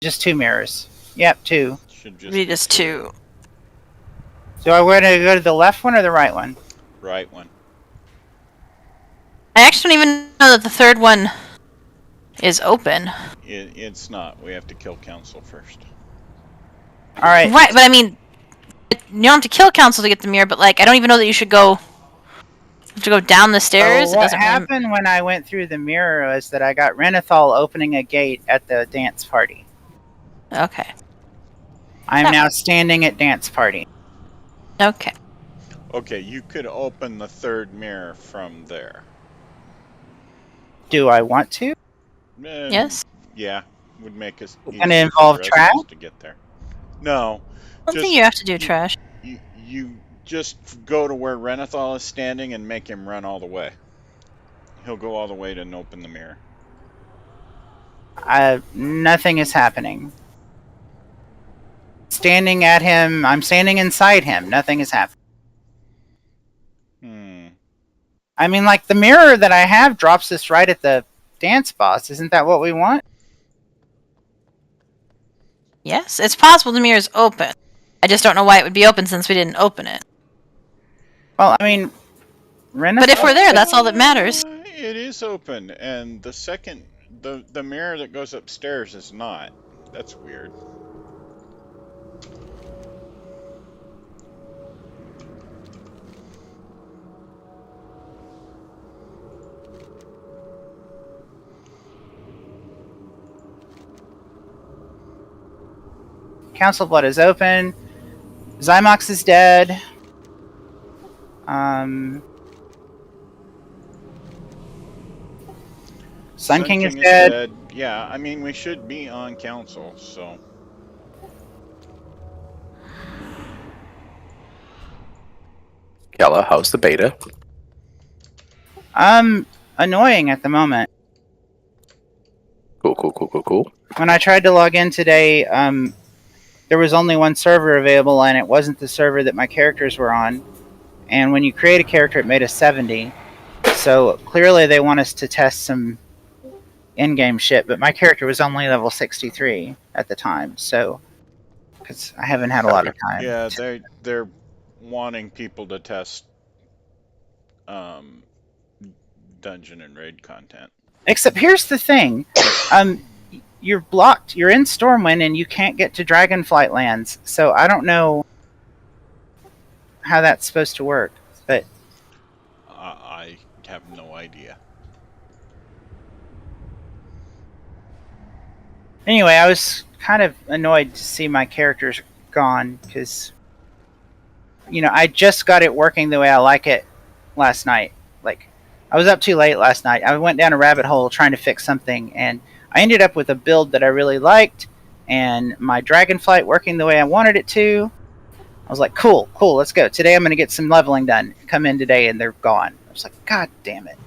Just 2 mirrors. Yep, 2. Should just Be just 2. Do I want to go to the left one or the right one? Right one. I actually don't even know that the third one is open. It's not. We have to kill council first. Alright. Right, but I mean, you don't have to kill council to get the mirror, but like, I don't even know that you should go. You have to go down the stairs. So what happened when I went through the mirror was that I got Renethal opening a gate at the dance party. Okay. I'm now standing at dance party. Okay. Okay, you could open the third mirror from there. Do I want to? Yes. Yeah, would make us. Going to involve trash? To get there. No. I don't think you have to do trash. You just go to where Renethal is standing and make him run all the way. He'll go all the way to open the mirror. Nothing is happening. Standing at him, I'm standing inside him. Nothing is happening. I mean, like, the mirror that I have drops us right at the dance boss. Isn't that what we want? Yes, it's possible the mirror is open. I just don't know why it would be open since we didn't open it. Well, I mean, but if we're there, that's all that matters. It is open, and the second, the mirror that goes upstairs is not. That's weird. Council Blood is open. Zymox is dead. Sun King is dead. Yeah, I mean, we should be on council, so. Yella, how's the beta? Annoying at the moment. Cool. When I tried to log in today, there was only one server available, and it wasn't the server that my characters were on. And when you create a character, it made a 70. So clearly they want us to test some in-game shit, but my character was only level 63 at the time, so because I haven't had a lot of time. Yeah, they're wanting people to test dungeon and raid content. Except here's the thing, you're blocked. You're in Stormwind and you can't get to Dragonflight lands, so I don't know how that's supposed to work. But I have no idea. Anyway, I was kind of annoyed to see my characters gone, because, you know, I just got it working the way I like it last night. Like, I was up too late last night. I went down a rabbit hole trying to fix something, and I ended up with a build that I really liked, and my Dragonflight working the way I wanted it to. I was like, cool, let's go. Today I'm going to get some leveling done. Come in today, and they're gone. I was like, God damn it.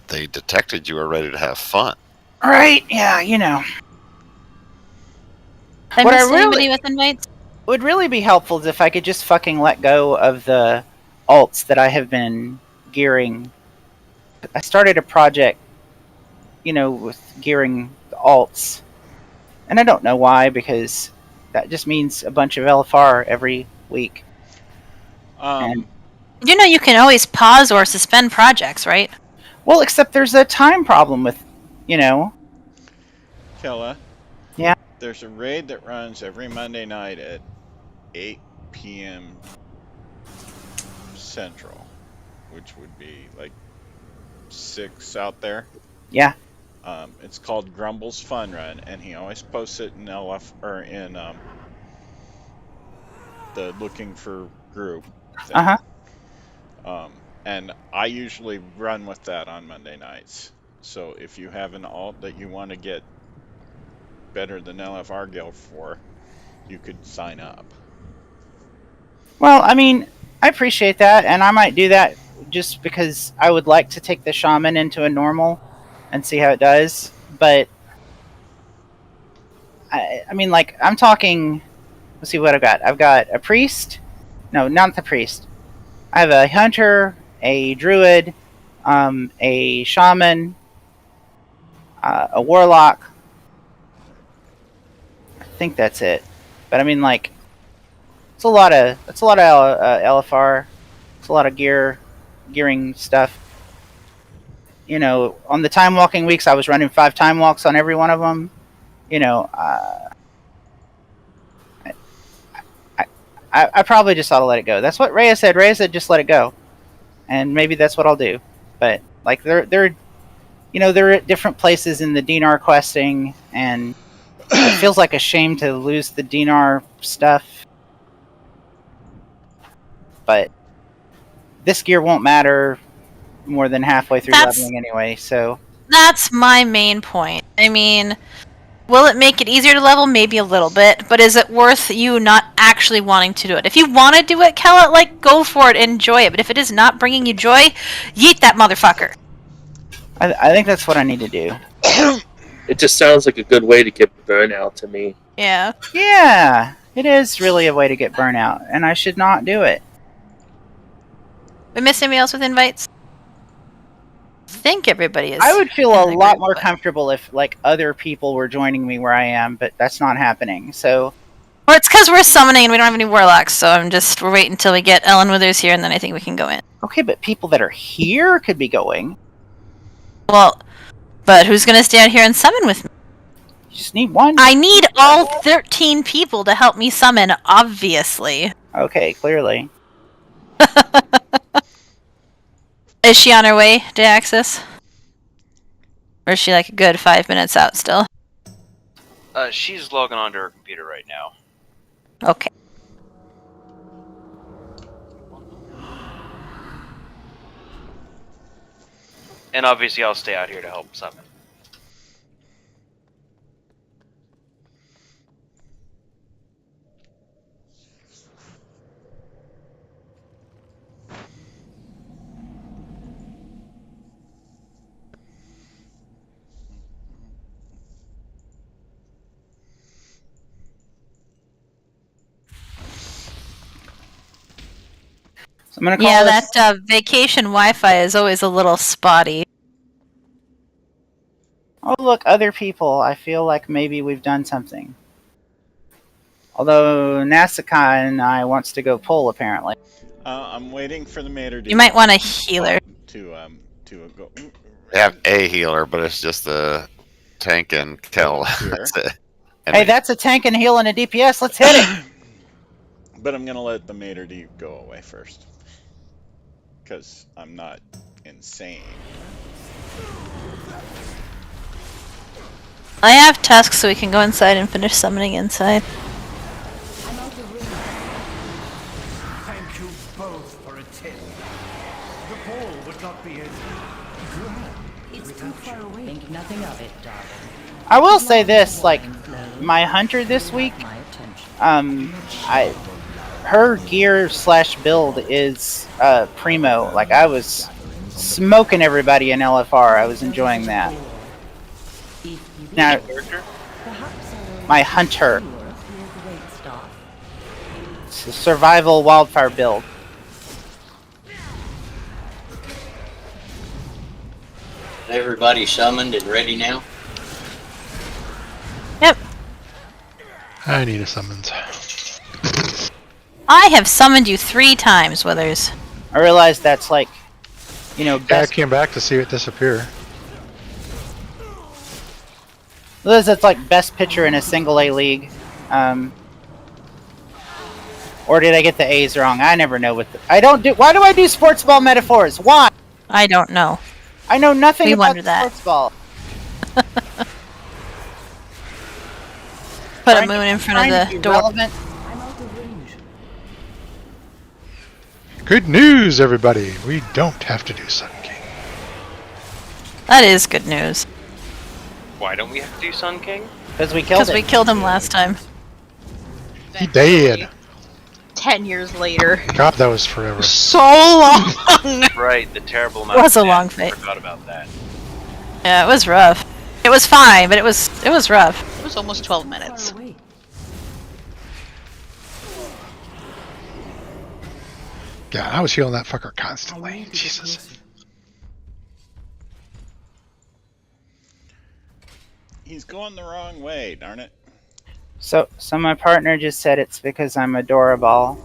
They detected you were ready to have fun. Right, yeah, you know. I miss anybody with invites? Would really be helpful is if I could just fucking let go of the alts that I have been gearing. I started a project, you know, with gearing the alts. And I don't know why, because that just means a bunch of LFR every week. You know you can always pause or suspend projects, right? Well, except there's a time problem with, you know. Kella. Yeah? There's a raid that runs every Monday night at 8 p.m. Central, which would be like 6 out there. Yeah. It's called Grumble's Fun Run, and he always posts it in LF or in the looking for group thing. And I usually run with that on Monday nights. So if you have an alt that you want to get better than LFR Guild for, you could sign up. Well, I mean, I appreciate that, and I might do that just because I would like to take the shaman into a normal and see how it does. But I mean, like, I'm talking. Let's see what I've got. I've got a priest. No, not the priest. I have a hunter, a druid, a shaman, a warlock. I think that's it. But I mean, like, it's a lot of LFR. It's a lot of gearing stuff. You know, on the time walking weeks, I was running 5 time walks on every one of them. You know, I probably just ought to let it go. That's what Rhea said. Rhea said just let it go, and maybe that's what I'll do. But like they're at different places in the DNR questing, and it feels like a shame to lose the DNR stuff. But this gear won't matter more than halfway through leveling anyway. So that's my main point. I mean, will it make it easier to level? Maybe a little bit, but is it worth you not actually wanting to do it? If you want to do it, Kella, like, go for it, enjoy it. But if it is not bringing you joy, yeet that motherfucker. I think that's what I need to do. It just sounds like a good way to get burnout to me. Yeah. Yeah, it is really a way to get burnout, and I should not do it. We miss anybody else with invites? I think everybody is. I would feel a lot more comfortable if, like, other people were joining me where I am, but that's not happening, so... Well, it's because we're summoning and we don't have any warlocks, so we're waiting until we get Ellen Withers here, and then I think we can go in. Okay, but people that are here could be going. Well, but who's going to stay out here and summon with me? You just need one. I need all 13 people to help me summon, obviously. Okay, clearly. Is she on her way to Axis? Or is she like a good 5 minutes out still? She's logging onto her computer right now. Okay. And obviously I'll stay out here to help summon. So I'm gonna call this... that vacation Wi-Fi is always a little spotty. Oh, look, other people. I feel like maybe we've done something. Although Nasaka and I wants to go pull, apparently. I'm waiting for the mater to... You might want a healer. To go... They have a healer, but it's just the tank and Kel. That's it. And hey, that's a tank and heal and a DPS. Let's hit it! But I'm gonna let the mater D go away first. Because I'm not insane. I have tasks so we can go inside and finish summoning inside. Thank you both for attending. The ball would not be as grand. It's too far away. Think nothing of it, darling. I will say this, like, my hunter this week, her gear / build is primo. Like, I was smoking everybody in LFR. I was enjoying that. Now, my hunter. It's a survival wildfire build. Everybody summoned and ready now? Yep. I need a summons. I have summoned you 3 times, Withers. I realize that's like, you know, I came back to see it disappear. Liz, it's like best pitcher in a single A league. Or did I get the A's wrong? I never know what why do I do sports ball metaphors? Why? I don't know. I know nothing about that. sports ball. Put a moon in front of the door. Relevant. Good news, everybody! We don't have to do Sun King. That is good news. Why don't we have to do Sun King? Because we killed him. Because we killed him last time. He dead. 10 years later. God, that was forever. So long! Right, the terrible amount It was of a long death. fate. I forgot about that. Yeah, it was rough. It was fine, but it was rough. It was almost 12 minutes. God, I was healing that fucker constantly. Jesus. He's going the wrong way, darn it. So my partner just said it's because I'm adorable.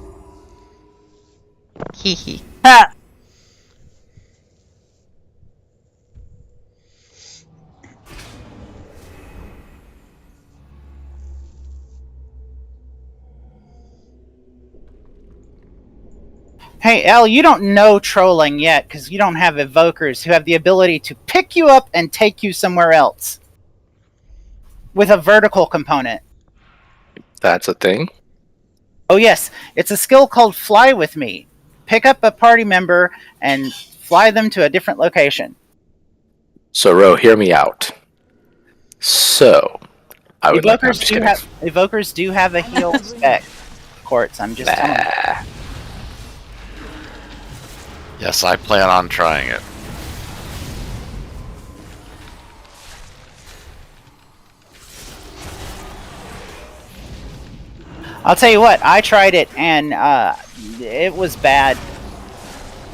Hee hee. Ha! Hey, Elle, you don't know trolling yet because you don't have evokers who have the ability to pick you up and take you somewhere else with a vertical component. That's a thing. Oh yes, it's a skill called Fly With Me. Pick up a party member and fly them to a different location. So, Ro, hear me out. So, I would like. I'm just kidding. Evokers do have a heal spec. Quartz, I'm just telling you. Yes, I plan on trying it. I'll tell you what, I tried it and it was bad.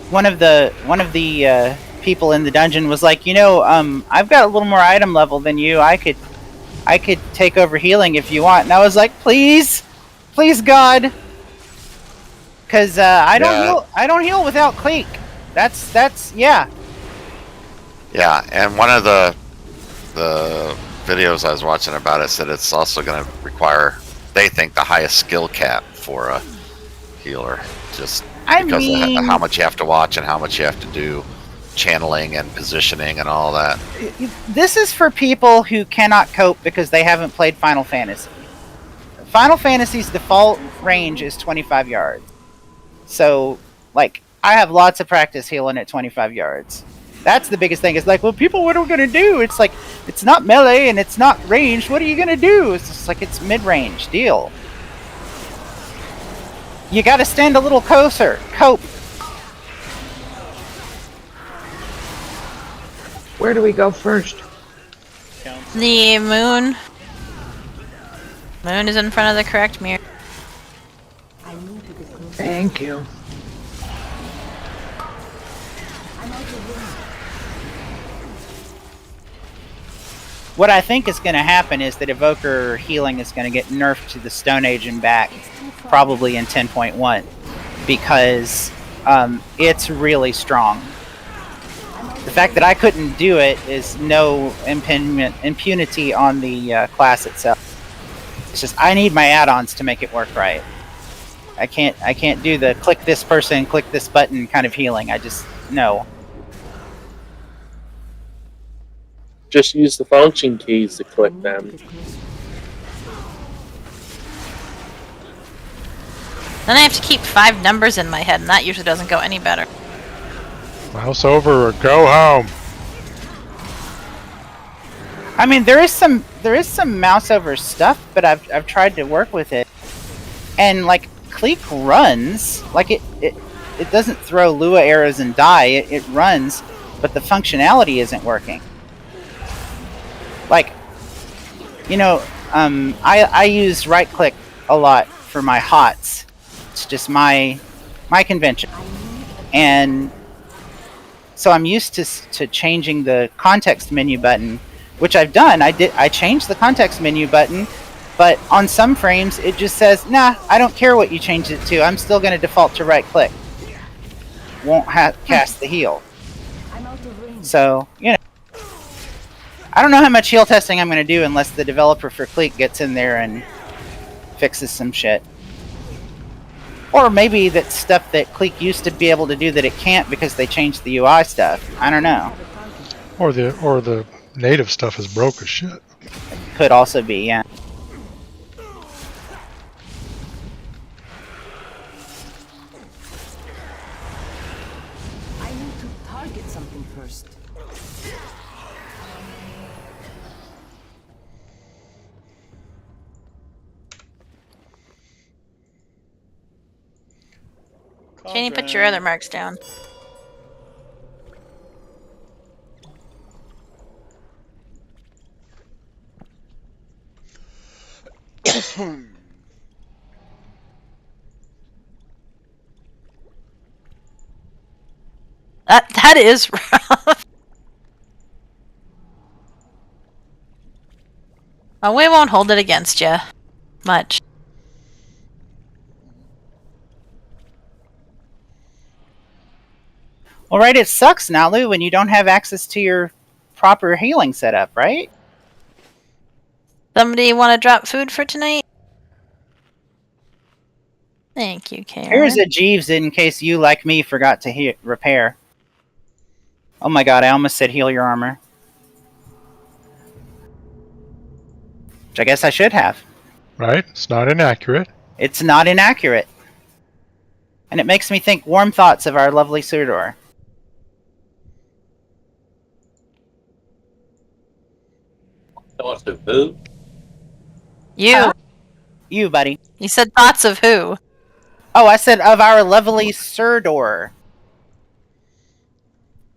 One of the people in the dungeon was like, I've got a little more item level than you. I could take over healing if you want. And I was like, please, God, because I don't heal without Cleek. That's yeah. Yeah, and one of the videos I was watching about it said it's also going to require, they think, the highest skill cap for a healer, just because of how much you have to watch and how much you have to do channeling and positioning and all that. This is for people who cannot cope because they haven't played Final Fantasy. Final Fantasy's default range is 25 yards. So, like, I have lots of practice healing at 25 yards. That's the biggest thing. It's like, well, people, what are we going to do? It's like, it's not melee and it's not ranged. What are you going to do? It's just like, it's mid-range. Deal. You got to stand a little closer. Cope. Where do we go first? The moon. Moon is in front of the correct mirror. Thank you. What I think is going to happen is that Evoker healing is going to get nerfed to the Stone Age and back, probably in 10.1, because it's really strong. The fact that I couldn't do it is no impunity on the class itself. It's just I need my add-ons to make it work right. I can't do the click this person, click this button kind of healing. I just no. Just use the function keys to click them. Then I have to keep 5 numbers in my head, and that usually doesn't go any better. Mouse over or go home. I mean, there is some mouse over stuff, but I've tried to work with it, and like Cleek runs, like it doesn't throw Lua arrows and die. It runs, but the functionality isn't working. Like, I use right click a lot for my HOTS. It's just my convention, and so I'm used to changing the context menu button, which I've done. I changed the context menu button, but on some frames it just says, nah, I don't care what you change it to. I'm still going to default to right click. Won't cast the heal. So, I don't know how much heal testing I'm going to do unless the developer for Cleek gets in there and fixes some shit. Or maybe that stuff that Cleek used to be able to do that it can't because they changed the UI stuff. I don't know. Or the native stuff is broke as shit. Could also be, yeah. I need to target something first. Can you put your other marks down? That is rough. Oh, we won't hold it against you much. All right, it sucks, Nalu, when you don't have access to your proper healing setup, right? Somebody want to drop food for tonight? Thank you, Karen. Here's a Jeeves in case you, like me, forgot to repair. Oh my god, I almost said heal your armor. Which I guess I should have. Right? It's not inaccurate. It's not inaccurate. And it makes me think warm thoughts of our lovely Sudor. Thoughts of who? You. You, buddy. You said thoughts of who? Oh, I said of our lovely Surdor.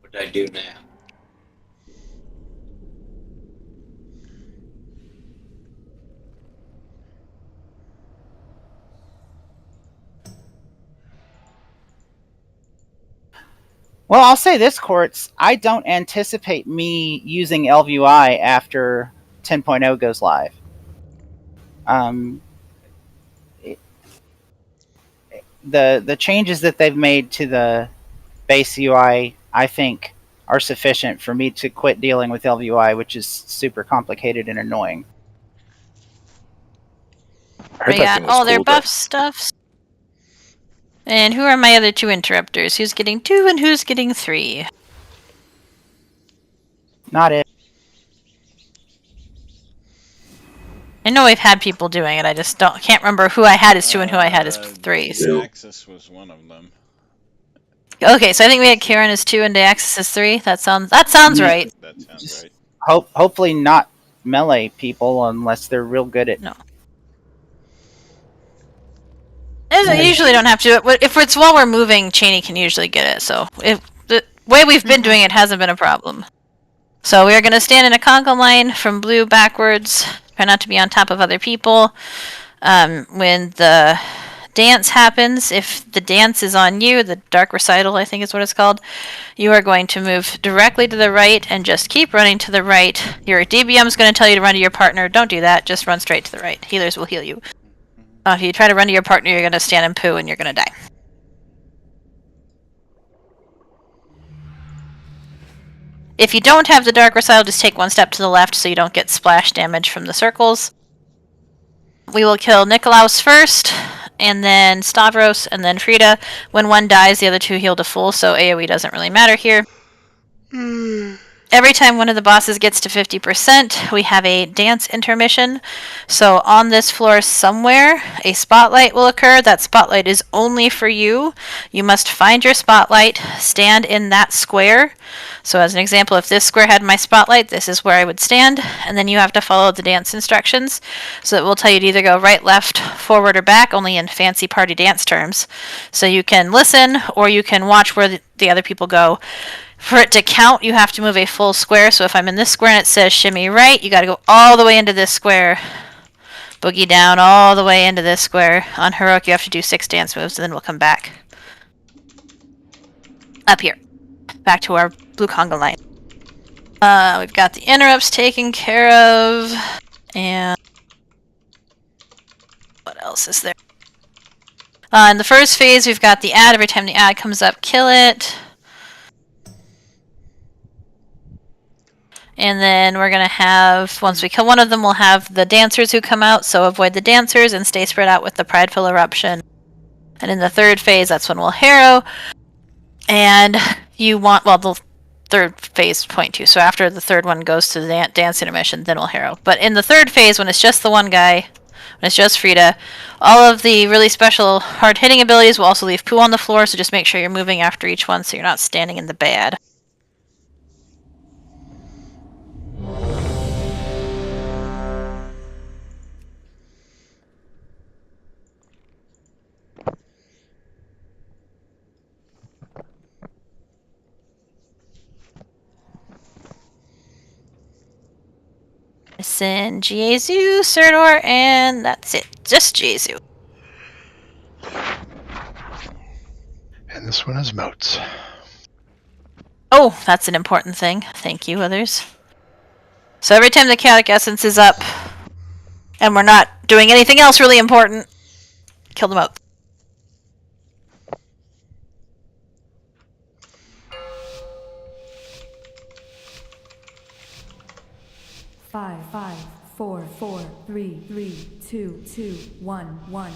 What did I do now? Well, I'll say this, Quartz. I don't anticipate me using LVUI after 10.0 goes live. The changes that they've made to the base UI, I think, are sufficient for me to quit dealing with LVUI, which is super complicated and annoying. I heard that thing was their cool, buff but stuffs. And who are my other 2 interrupters? Who's getting 2 and who's getting 3? Not it. I know we've had people doing it. I just can't remember who I had as 2 and who I had as 3. Daxis was one of them. Okay, so I think we had Karen as 2 and Daxis as 3. That sounds right. That sounds right. Hopefully not melee people unless they're real good at. No. I usually don't have to do it. If it's while we're moving, Cheney can usually get it. So if the way we've been doing it hasn't been a problem. So we are going to stand in a conga line from blue backwards. Try not to be on top of other people. When the dance happens, if the dance is on you, the dark recital I think is what it's called, you are going to move directly to the right and just keep running to the right. Your DBM is going to tell you to run to your partner. Don't do that. Just run straight to the right. Healers will heal you. If you try to run to your partner, you're going to stand and poo and you're going to die. If you don't have the dark recital, just take 1 step to the left so you don't get splash damage from the circles. We will kill Nikolaus first, and then Stavros, and then Frida. When one dies, the other 2 heal to full, so AoE doesn't really matter here. Every time one of the bosses gets to 50%, we have a dance intermission. So on this floor somewhere, a spotlight will occur. That spotlight is only for you. You must find your spotlight, stand in that square. So as an example, if this square had my spotlight, this is where I would stand. And then you have to follow the dance instructions. So it will tell you to either go right, left, forward, or back, only in fancy party dance terms. So you can listen, or you can watch where the other people go. For it to count, you have to move a full square. So if I'm in this square and it says shimmy right, you got to go all the way into this square. Boogie down all the way into this square. On heroic, you have to do 6 dance moves, and then we'll come back. Up here. Back to our blue conga line. We've got the interrupts taken care of. And what else is there? In the first phase, we've got the ad. Every time the ad comes up, kill it. And then we're going to have, once we kill one of them, we'll have the dancers who come out, so avoid the dancers and stay spread out with the prideful eruption. And in the third phase, that's when we'll harrow. And you want, well, the third phase point 2, so after the third one goes to the dance intermission, then we'll harrow. But in the third phase, when it's just the one guy, when it's just Frida, all of the really special hard-hitting abilities will also leave poo on the floor, so just make sure you're moving after each one so you're not standing in the bad. Sin Jesu, Surdor, and that's it. Just Jesu. And this one is moats. Oh, that's an important thing. Thank you, others. So every time the chaotic essence is up, And we're not doing anything else really important. Kill them up. Five, 4, 4, 3, 3, 2, 2, 1, 1.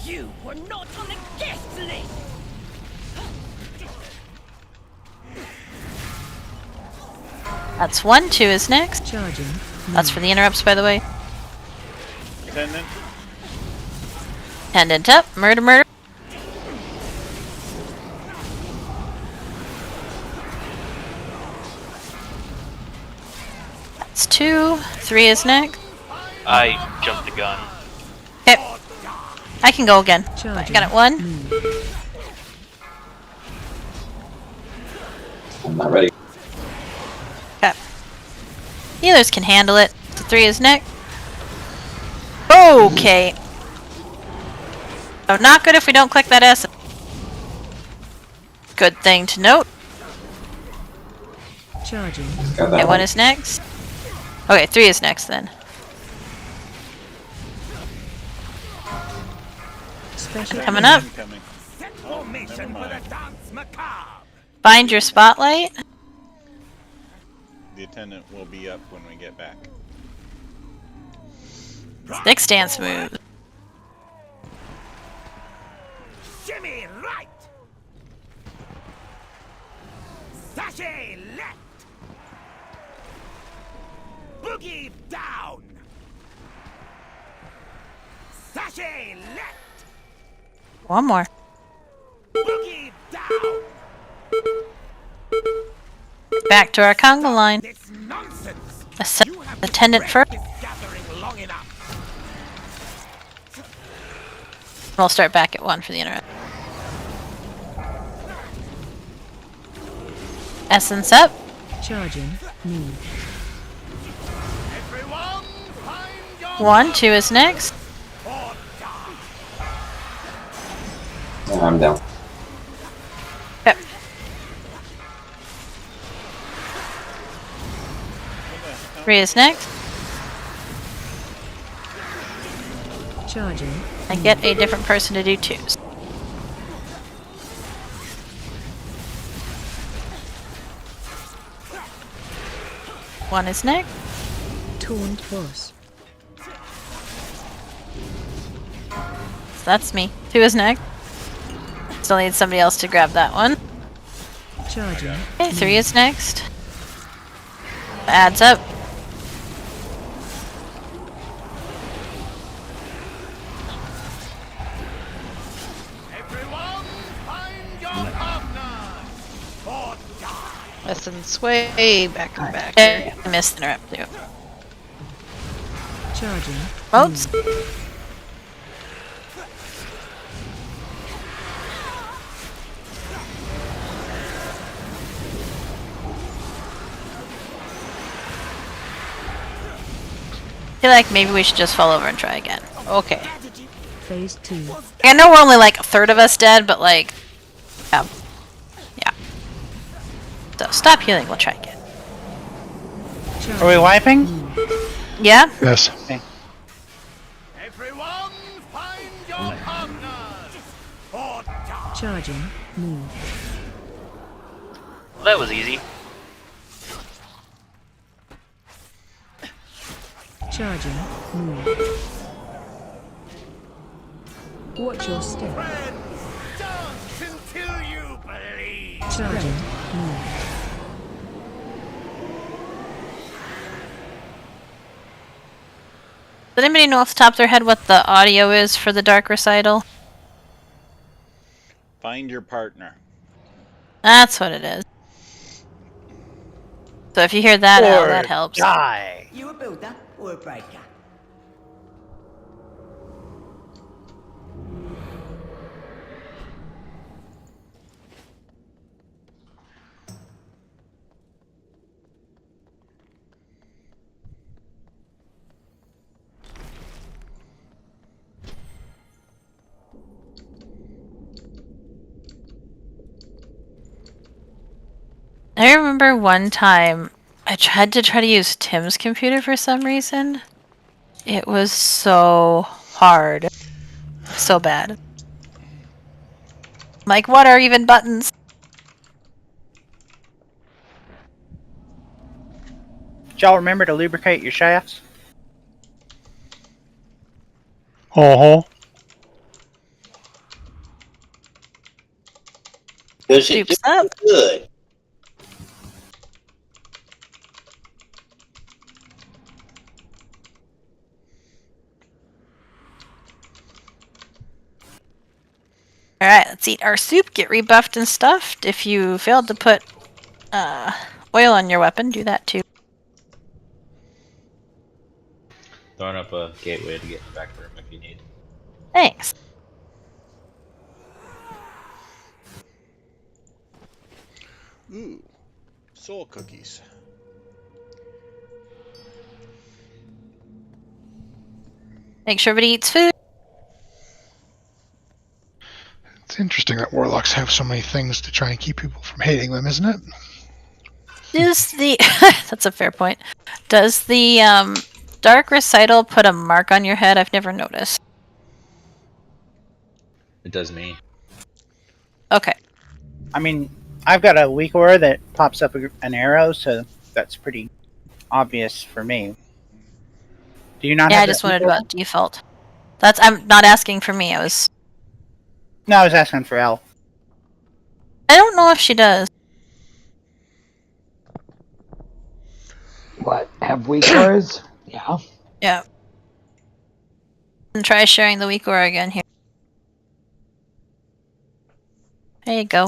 You were not on the guest list! That's 1, 2 is next. Charging. That's for the interrupts, by the way. Attendant. Pendant up. Murder, murder. That's 2. 3 is next. I jumped the gun. Okay. I can go again. I got it 1. I'm not ready. Okay. Healers can handle it. So 3 is next. Okay. So not good if we don't click that S. Good thing to note. Charging. Okay, 1 is next. Okay, 3 is next then. Special Coming up. Incoming. Oh, never mind. Find your spotlight. The attendant will be up when we get back. Stick stance move. Jimmy right! Sashay left! Boogie down! Sashay left! 1 more. Boogie down! Back to our conga line. This nonsense! Attendant first. Gathering long enough! We'll start back at 1 for the interrupt. Essence up. Charging. Move. 1, 2 is next. I'm down. Okay. Three is next. Charging. And get a different person to do 2s. One is next. Taunt boss. So that's me. 2 is next. Still need somebody else to grab that one. Charging. Okay, 3 is next. Adds up. Essence way back and back Okay, here. I missed the interrupt too. Charging. Oops. I feel like maybe we should just fall over and try again. Okay. Phase 2. I know we're only like a third of us dead, but like, yeah. So stop healing, we'll try again. Are we wiping? Yeah? Yes. Okay. Everyone find your partners! Or die! Charging. Move. Well, that was easy. Charging. Move. Watch your step. Dance until you believe! Charging. Move. Does anybody know off the top of their head what the audio is for the Dark Recital? Find your partner. That's what it is. So if you hear that out, that helps. Die. You a builder or a breaker? I remember one time I tried to use Tim's computer for some reason. It was so hard. So bad. Like, what are even buttons? Did y'all remember to lubricate your shafts? Uh-huh. Does it do Soup's up. good? Alright, let's eat our soup, get rebuffed and stuffed. If you failed to put oil on your weapon, do that too. Throwing up a gateway to get in the back room if you need. Thanks. Ooh, soul cookies. Make sure everybody eats food. It's interesting that warlocks have so many things to try and keep people from hating them, isn't it? Does the that's a fair point. Does the dark recital put a mark on your head? I've never noticed. It does me. Okay. I mean, I've got a weak aura that pops up an arrow, so that's pretty obvious for me. Do you not Yeah, have I just that wanted weak aura? about default. I'm not asking for me, I was No, I was asking for Elle. I don't know if she does. What? Have weak auras? Yeah. Yeah. And try sharing the weak aura again here. There you go.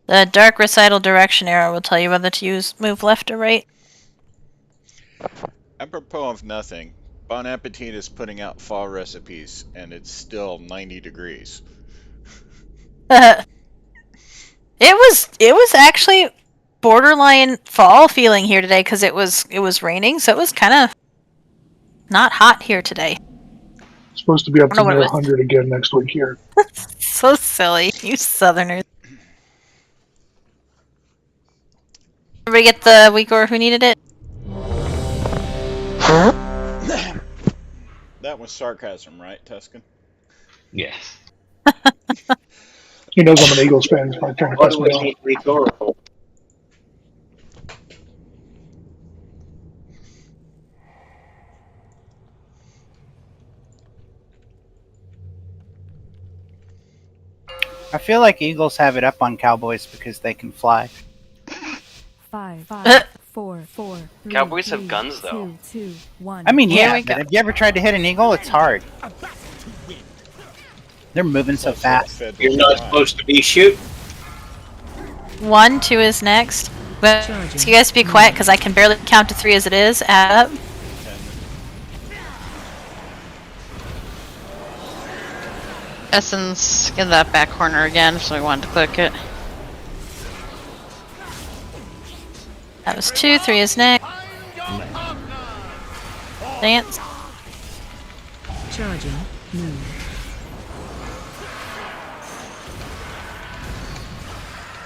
The dark recital direction arrow will tell you whether to move left or right. Apropos of nothing, Bon Appetit is putting out fall recipes, and it's still 90 degrees. It was actually borderline fall feeling here today because it was raining, so it was kind of not hot here today. It's supposed to be up I to don't know what near it was. 100 again next week here. So silly, you Southerners. Everybody get the weak aura who needed it? That was sarcasm, right, Tuscan? Yes. He knows I'm an Eagles fan. He's probably trying to What piss do me we off. need weak aura for? I feel like Eagles have it up on Cowboys because they can fly. 5, 4, 3, Cowboys have 3, guns, though. 2, 1. I mean, Here yeah, we but go. have you ever tried to hit an eagle? It's hard. They're moving so fast. You're not supposed to be shooting. 1, 2 is next. But so you guys be quiet because I can barely count to 3 as it is. Add up. Essence in that back corner again, so I wanted to click it. That was 2, 3 is next. Dance. Charging. Move.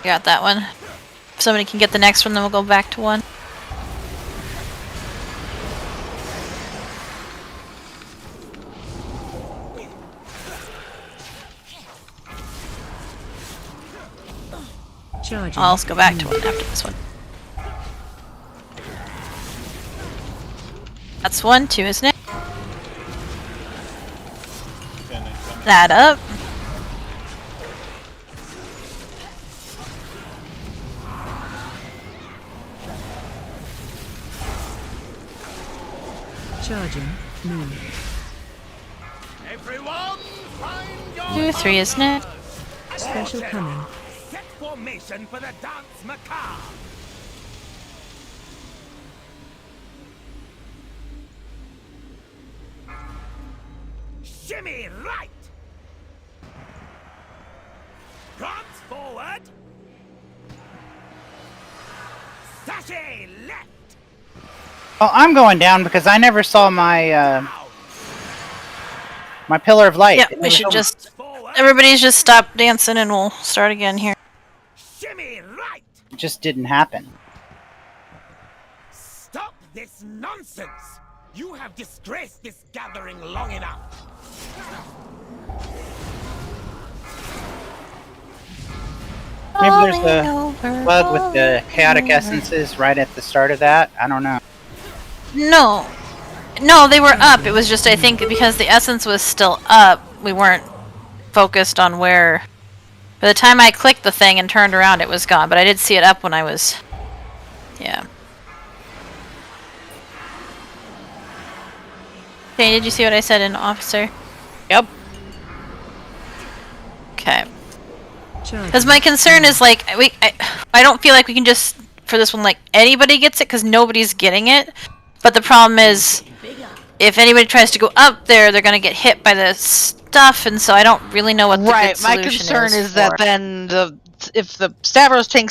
Got that one. If somebody can get the next one, then we'll go back to 1. Charging. I'll also go back to 1 after this one. That's 1, 2 is next. That up. Charging. Move. 2, 3 is next. Special coming. Set formation for the dance macabre. Shimmy right. Prance forward. Sashay left. Well, I'm going down because I never saw my my pillar of light. Yeah, we should just... Everybody's just stop dancing and we'll start again here. Shimmy right. It just didn't happen. Stop This nonsense! You have disgraced this gathering long enough. Maybe there's a bug with the chaotic essences right at the start of that. I don't know. No, they were up. It was just, I think, because the essence was still up, we weren't focused on where... By the time I clicked the thing and turned around, it was gone. But I did see it up when I was... Yeah. Okay, did you see what I said in Officer? Yep. Okay. Because my concern is, like, I don't feel like we can just, for this one, like, anybody gets it, because nobody's getting it. But the problem is, if anybody tries to go up there, they're going to get hit by the stuff, and so I don't really know what the good solution my concern is that then if the Stavros tank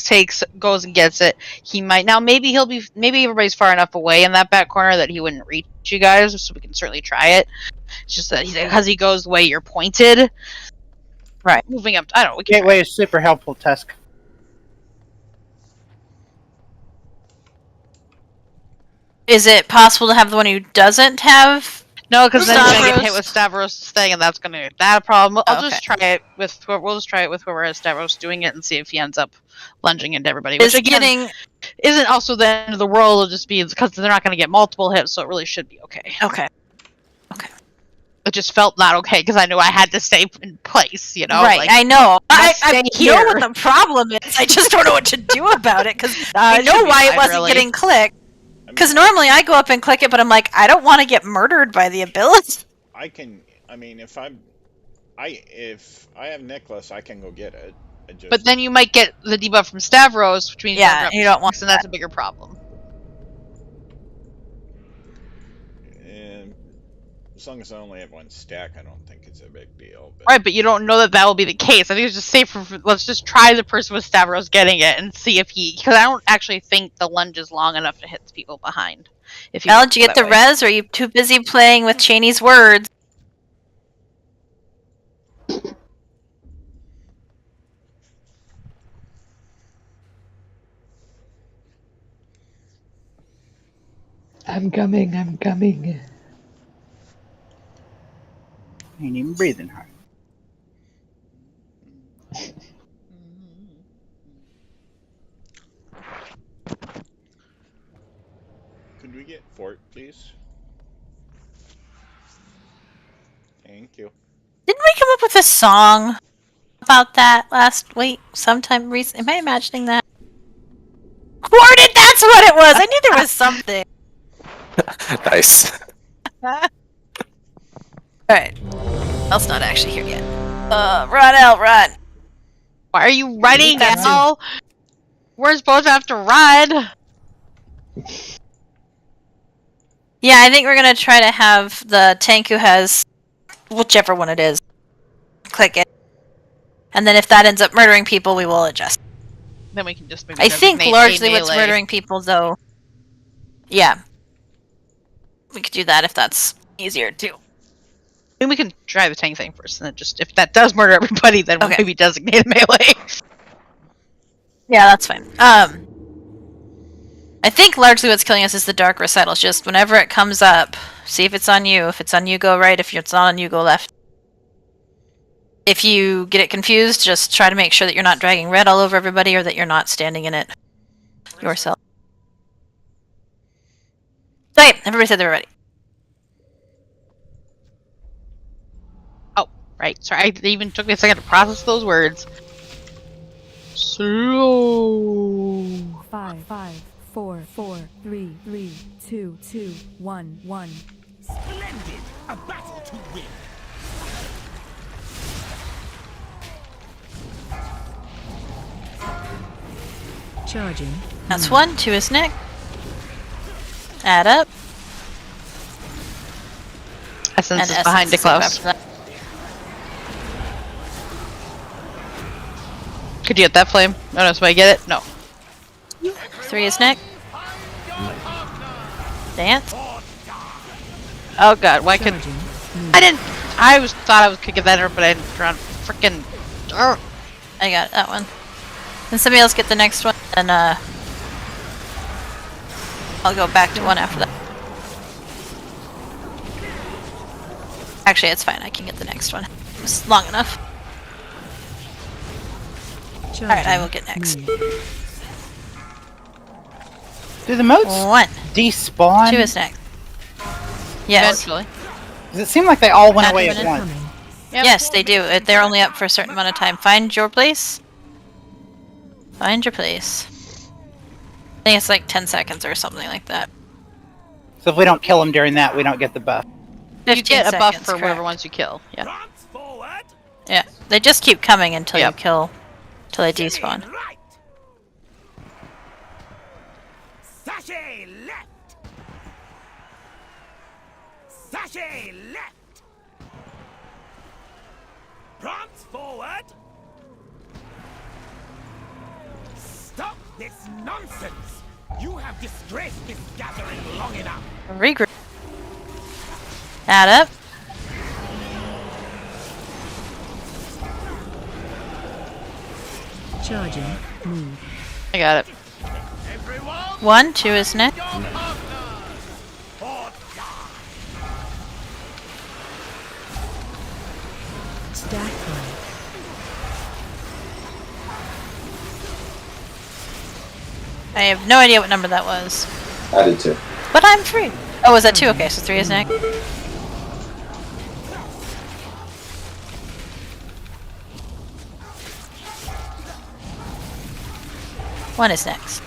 goes and gets it, he might maybe everybody's far enough away in that back corner that he wouldn't reach you guys, so we can certainly try it. It's just that because he goes the way you're pointed. Right. Moving up, I don't know. Gateway is super helpful, Tusk. Is it possible to have the one who doesn't have? No, because then you're gonna get hit with Stavros' thing, and that's gonna that a problem. I'll just try it with we'll just try it with whoever has Stavros doing it and see if he ends up lunging into everybody. Which again isn't also the end of the world. It'll just be because they're not gonna get multiple hits, so it really should be okay. Okay. It just felt not okay because I knew I had to stay in place, you know? Right, like, I know. I here. know what the problem is. I just don't know what to do about it because I know why it wasn't getting clicked. Because normally I go up and click it, but I'm like, I don't want to get murdered by the ability. If I have Nicholas, I can go get it. But then you might get the debuff from Stavros, which means you don't want and that's a bigger problem. And as long as I only have one stack, I don't think it's a big deal. Right, but you don't know that will be the case. I think it's just safer. Let's just try the person with Stavros getting it and see if because I don't actually think the lunge is long enough to hit people behind. If Al, did you get the res, or are you too busy playing with Cheney's words? I'm coming. Ain't even breathing hard. Could we get Fort, please? Thank you. Didn't we come up with a song about that last week? Sometime recent? Am I imagining that? Quarted, that's what it was! I knew there was something. Nice. Alright. El's not actually here yet. Run, El, run! Why are you running, El? We're supposed to have to run! Yeah, I think we're gonna try to have the tank who has whichever one it is click it. And then if that ends up murdering people, we will adjust. Then we can just maybe I think largely what's murdering people, though... Yeah. We could do that if that's easier, too. I mean, we can try the tank thing first, and then just if that does murder everybody, then we'll maybe designate a melee. Yeah, that's fine. I think largely what's killing us is the dark recitals. Just whenever it comes up, see if it's on you. If it's on you, go right. If it's not on you, go left. If you get it confused, just try to make sure that you're not dragging red all over everybody or that you're not standing in it yourself. Okay, everybody said they were ready. Oh, right. Sorry, it even took me a second to process those words. Slow. 5, 4, 3, 2, 1. Splendid! A battle to win! Charging. That's 1, 2 is Nick. Add up. Essence is behind Niklaus. Could you get that flame? No, no, somebody get it? No. 3 is Nick. Dance. Oh god, why couldn't... I thought I could get that, but I didn't run frickin'... I got that one. Can somebody else get the next one? And I'll go back to 1 after that. Actually, it's fine. I can get the next one. It's long enough. Alright, I will get next. Do the moats 1. despawn? 2 is next. Yes. Eventually. Does it seem like they all went away at once? Yep. Yes, they do. They're only up for a certain amount of time. Find your place. Find your place. I think it's like 10 seconds or something like that. So if we don't kill them during that, we don't get the buff. You get a buff seconds, for whatever correct. ones you kill. Yeah. Yeah, they just keep coming until you kill, till they despawn. Sachet left. Sachet left. Prance forward. Stop this nonsense. You have disgraced this gathering long enough. Regroup. Add up. Charging. Move. I got it. 1, 2 is next. Stack high. I have no idea what number that was. I did too. But I'm free. Oh, was that 2? Okay, so 3 is next. One is next.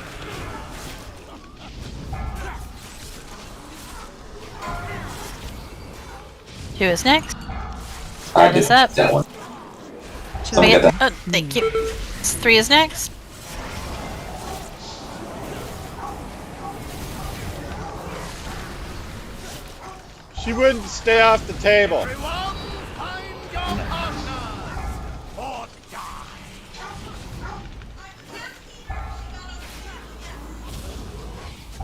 Two is next. I That is did up. that one. Somebody get get- that. Oh, thank you. 3 is next. She wouldn't stay off the table.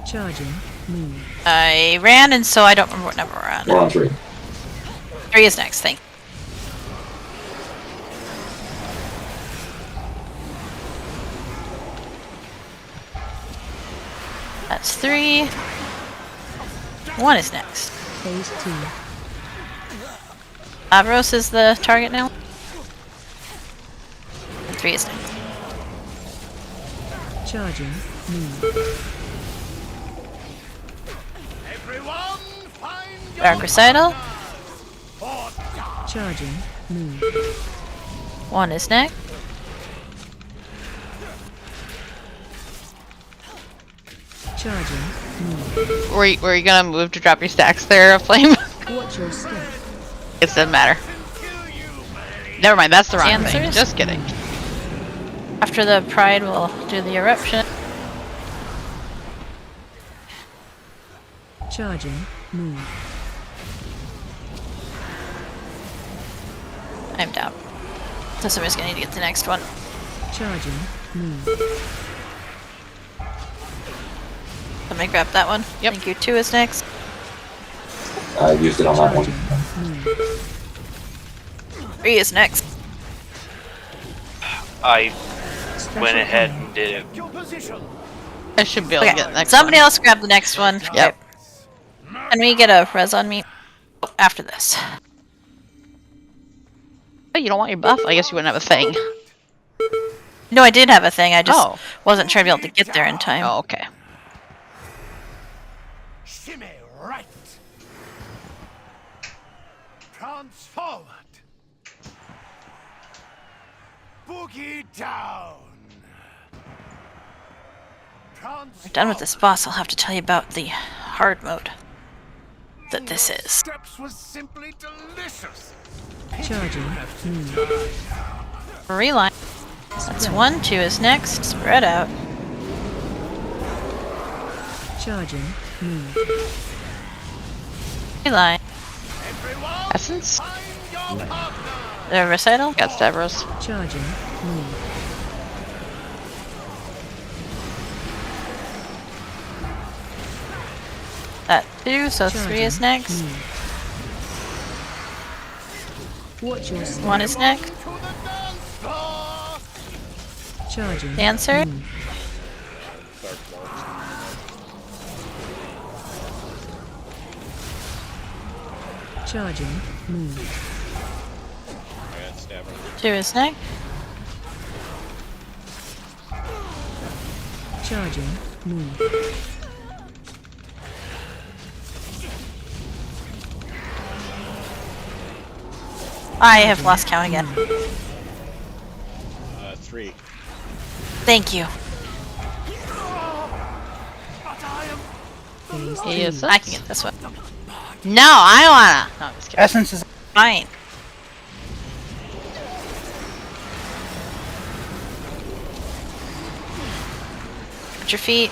Charging. Move. I ran, and so I don't remember what number we're on. We're on 3. 3 is next, thank you. That's 3. 1 is next. Phase 2. Avros is the target now. And 3 is next. Charging. Move. Dark Recital. Charging. Move. 1 is next. Charging. Move. Were you gonna move to drop your stacks there, Flame? Watch your step. It doesn't matter. Never mind, that's the wrong thing. Answers? Just kidding. After the Pride, we'll do the Eruption. Charging. Move. I'm down. So somebody's gonna need to get the next one. Charging. Move. Let me grab that one. Yep. Thank you. 2 is next. I used it on that one. Move. 3 is next. I went ahead and did it. I should be able to get the Okay, next somebody one. else grab the next one. Yep. Can we get a res on me after this? Oh, you don't want your buff? I guess you wouldn't have a thing. No, I did have a thing. I just Oh. wasn't sure to be able to get there in time. Oh, okay. Shimmy right. Prance forward. Boogie down. We're done with this boss. I'll have to tell you about the hard mode that this is. Steps was simply delicious. Charging. Move. Reline. That's 1, 2 is next. Spread out. Charging. Move. Reline. Essence? The Recital. Got Stavros. Charging. Move. That 2, so 3 is next. Move. Watch your step. 1 is next. Charging. Dancer. Move. Charging. Move. I got Stavros. To his neck. Charging. Move. I have lost count again. 3. Thank you. Yes, I can get this one. No, I wanna. No, I'm just kidding. Essence is Fine. Put your feet.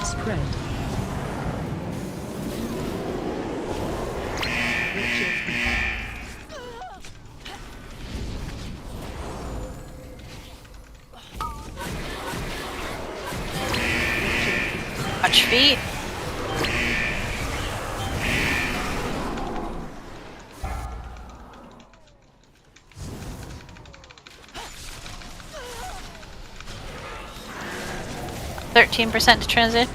Spread. Watch feet. %13% to transit.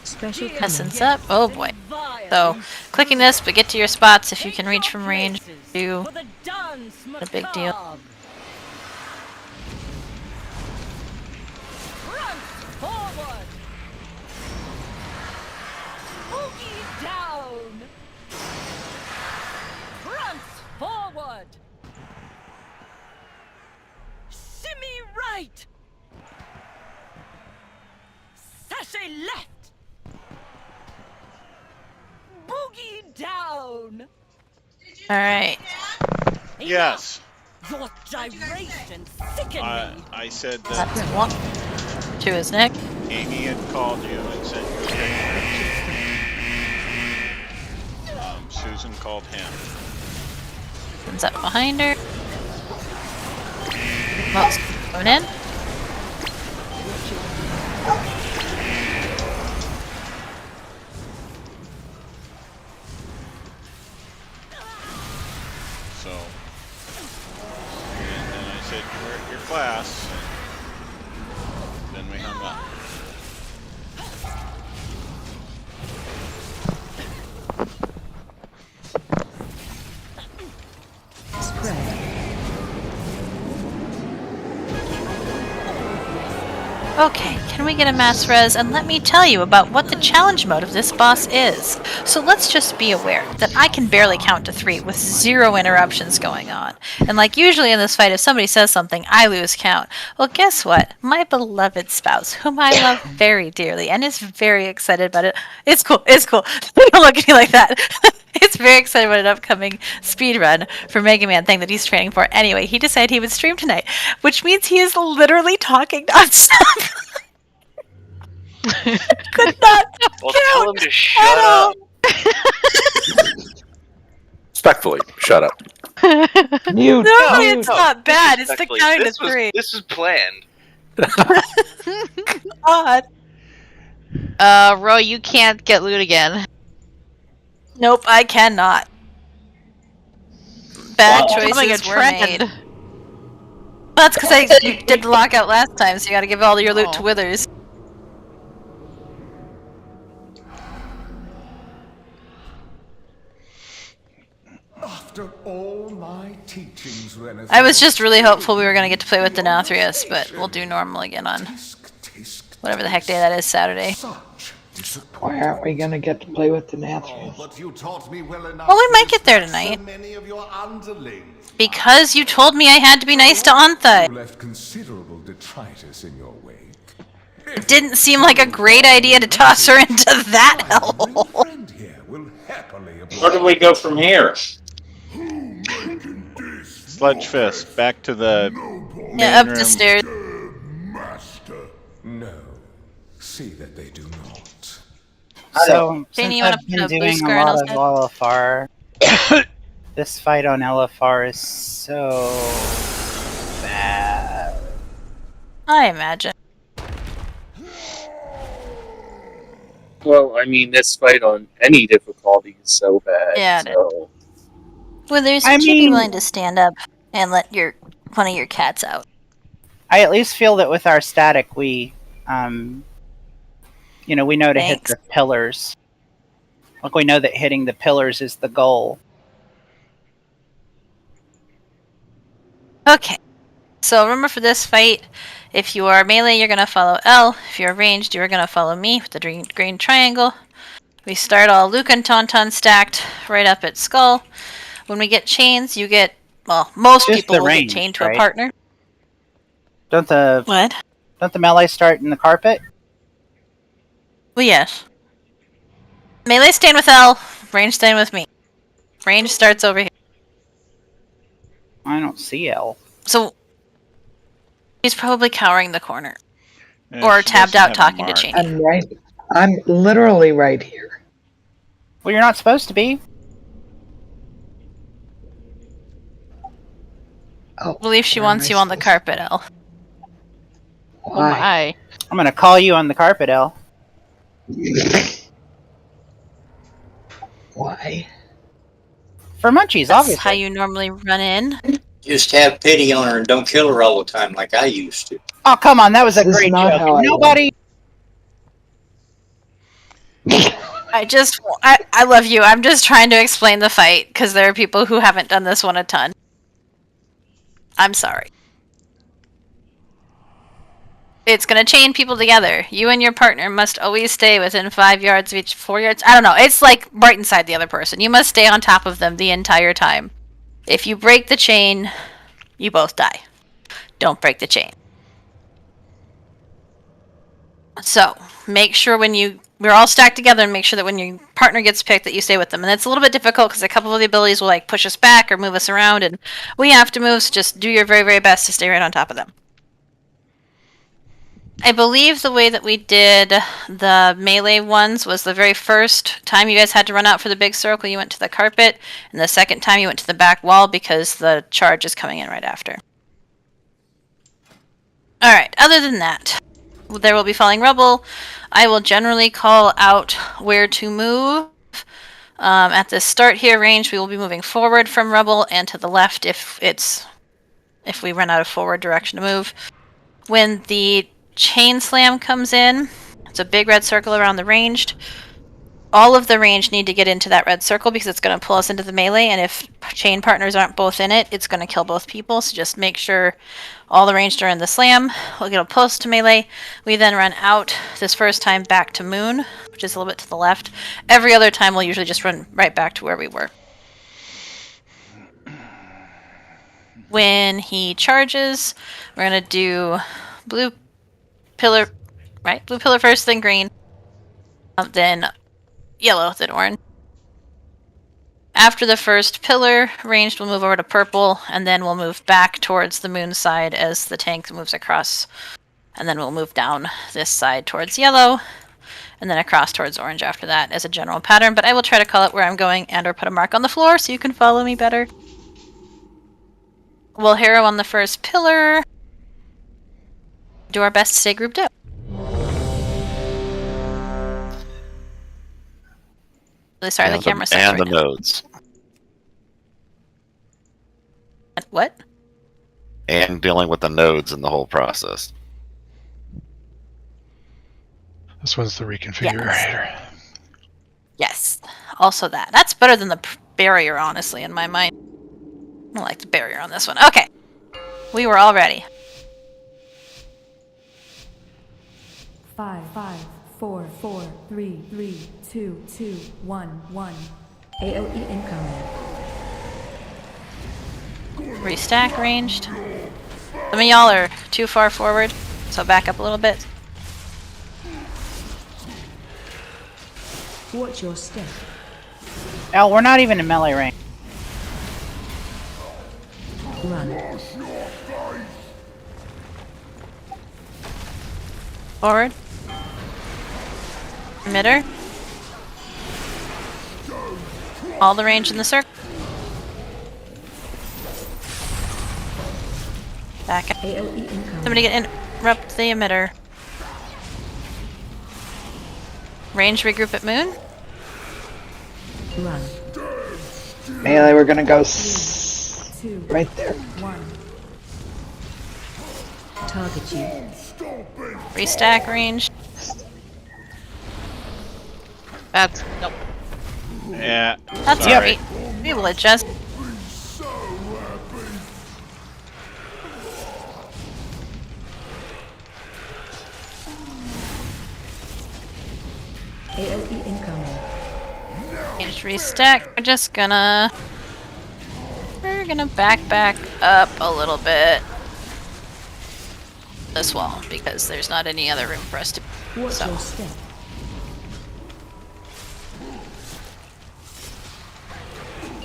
Special Essence up. Oh boy. So, clicking this, but get to your spots if you can reach from range. Do a big deal. Forward! Boogie down! Front forward! Shimmy right! Sashay left! Boogie down! Alright. Yes. Your gyration sicken me! I said That's that one. To his neck. Amy had called you and sent you a picture. Susan called him. Comes up behind her. Mouse coming in. So, and then I said you were at your class, and then we hung up. Spread. Okay, can we get a mass res and let me tell you about what the challenge mode of this boss is. So let's just be aware that I can barely count to 3 with 0 interruptions going on. And like usually in this fight, if somebody says something, I lose count. Well, guess what? My beloved spouse, whom I love very dearly and is very excited about it. It's cool, it's cool. Don't look at me like that. It's very excited about an upcoming speedrun for Mega Man thing that he's training for. Anyway, he decided he would stream tonight, which means he is literally talking nonstop. Could not Well, count tell him to shut up. Respectfully, shut up. Mute. No, mute. it's not bad. It's the Respectfully, counting to this was- 3. This was planned. God. Ro, you can't get loot again. Nope, I cannot. Bad Becoming a choices were trend. made. That's because I did the lockout last time, so you gotta give all your loot to Withers. After all my teachings, Renaissance, I was just really hopeful we were gonna get to play with Denathrius, but we'll do normal again on whatever the heck day that is, Saturday. Why aren't we gonna get to play with the Denathrius? But you taught me well enough. Well, we might get there tonight. Many of your underlings. Because you told me I had to be nice to Anthai. You left considerable detritus in your wake. It didn't seem like a great idea to toss her into that hellhole. Where do we go from here? Sludge Fist, back to the Yeah, up main the room. stairs. No, see that they do not. So, Janie, since you wanna I've put been a blue doing a square in lot Elspeth? of LFR, this fight on LFR is so bad. I imagine. Well, I mean, this fight on any difficulty is so bad. Yeah. So. Withers, would you be willing to stand up and let one of your cats out? I at least feel that with our static, we know to hit the pillars. Like we know that hitting the pillars is the goal. Okay. So remember, for this fight, if you are melee, you're going to follow L. If you're ranged, you're going to follow me with the green triangle. We start all Luke and Tauntaun stacked right up at Skull. When we get chains, you get, well, most Just people the will ranged, get chained to right? a partner. Don't the melee start in the carpet? Well, yes. Melee stand with L, range stand with me. Range starts over here. I don't see L. So he's probably cowering the corner. Yeah, or she tabbed doesn't out have a talking to mark. Cheney. I'm right. I'm literally right here. Well, you're not supposed to be. Oh, I believe she wants you on the carpet, Elle. Why? Oh my. I'm gonna call you on the carpet, Elle. Why? For munchies, That's obviously. how you normally run in. Just have pity on her and don't kill her all the time like I used to. Oh, come on, that was a This is great not joke. how I Nobody. I love you. I'm just trying to explain the fight because there are people who haven't done this one a ton. I'm sorry. It's going to chain people together. You and your partner must always stay within 5 yards of each, 4 yards. I don't know. It's like right inside the other person. You must stay on top of them the entire time. If you break the chain, you both die. Don't break the chain. So, make sure we're all stacked together and make sure that when your partner gets picked that you stay with them. And it's a little bit difficult because a couple of the abilities will like push us back or move us around and we have to move, so just do your very, very best to stay right on top of them. I believe the way that we did the melee ones was the very first time you guys had to run out for the big circle, you went to the carpet, and the second time you went to the back wall because the charge is coming in right after. Alright, other than that, there will be falling rubble. I will generally call out where to move. At the start here range, we will be moving forward from rubble and to the left if we run out of forward direction to move. When the chain slam comes in, it's a big red circle around the ranged. All of the ranged need to get into that red circle because it's going to pull us into the melee, and if chain partners aren't both in it, it's going to kill both people, so just make sure all the ranged are in the slam. We'll get a pulse to melee. We then run out this first time back to moon, which is a little bit to the left. Every other time we'll usually just run right back to where we were. When he charges, we're going to do blue pillar, right? Blue pillar first, then green, then yellow, then orange. After the first pillar, ranged will move over to purple, and then we'll move back towards the moon side as the tank moves across. And then we'll move down this side towards yellow, and then across towards orange after that as a general pattern. But I will try to call it where I'm going and or put a mark on the floor so you can follow me better. We'll hero on the first pillar. Do our best to stay grouped up. Sorry, the camera sucks and right the now. nodes. What? And dealing with the nodes in the whole process. This one's the reconfigurator. Yes. Also that. That's better than the barrier, honestly, in my mind. I like the barrier on this one. Okay. We were all ready. 5, 4, 3, 2, 1. AOE incoming. Restack ranged. Some of y'all are too far forward, so back up a little bit. Watch your step. Al, we're not even in melee range. Run. Forward. Emitter. All the range in the circle. Back up. AOE incoming. Somebody interrupt the emitter. Range regroup at Moon. Run. Melee, we're gonna go right there. Target you. Restack range. That's nope. Yeah. That's sorry. great. We will adjust. AOE incoming. Range restack. We're gonna back up a little bit. This wall, because there's not any other room for us to. Watch your step.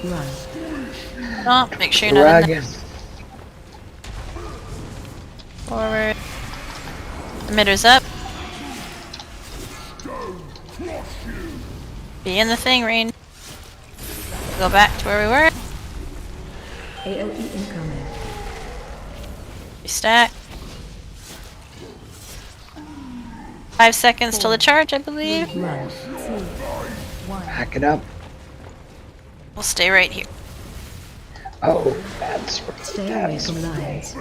Run. Oh, make sure you're not in there. Dragon. Forward. Emitter's up. Be in the thing range. Go back to where we were. AOE incoming. Restack. 5 seconds till the charge, I believe. Run. 2, 1. Back it up. We'll stay right here. Oh, that's Stay away from lines.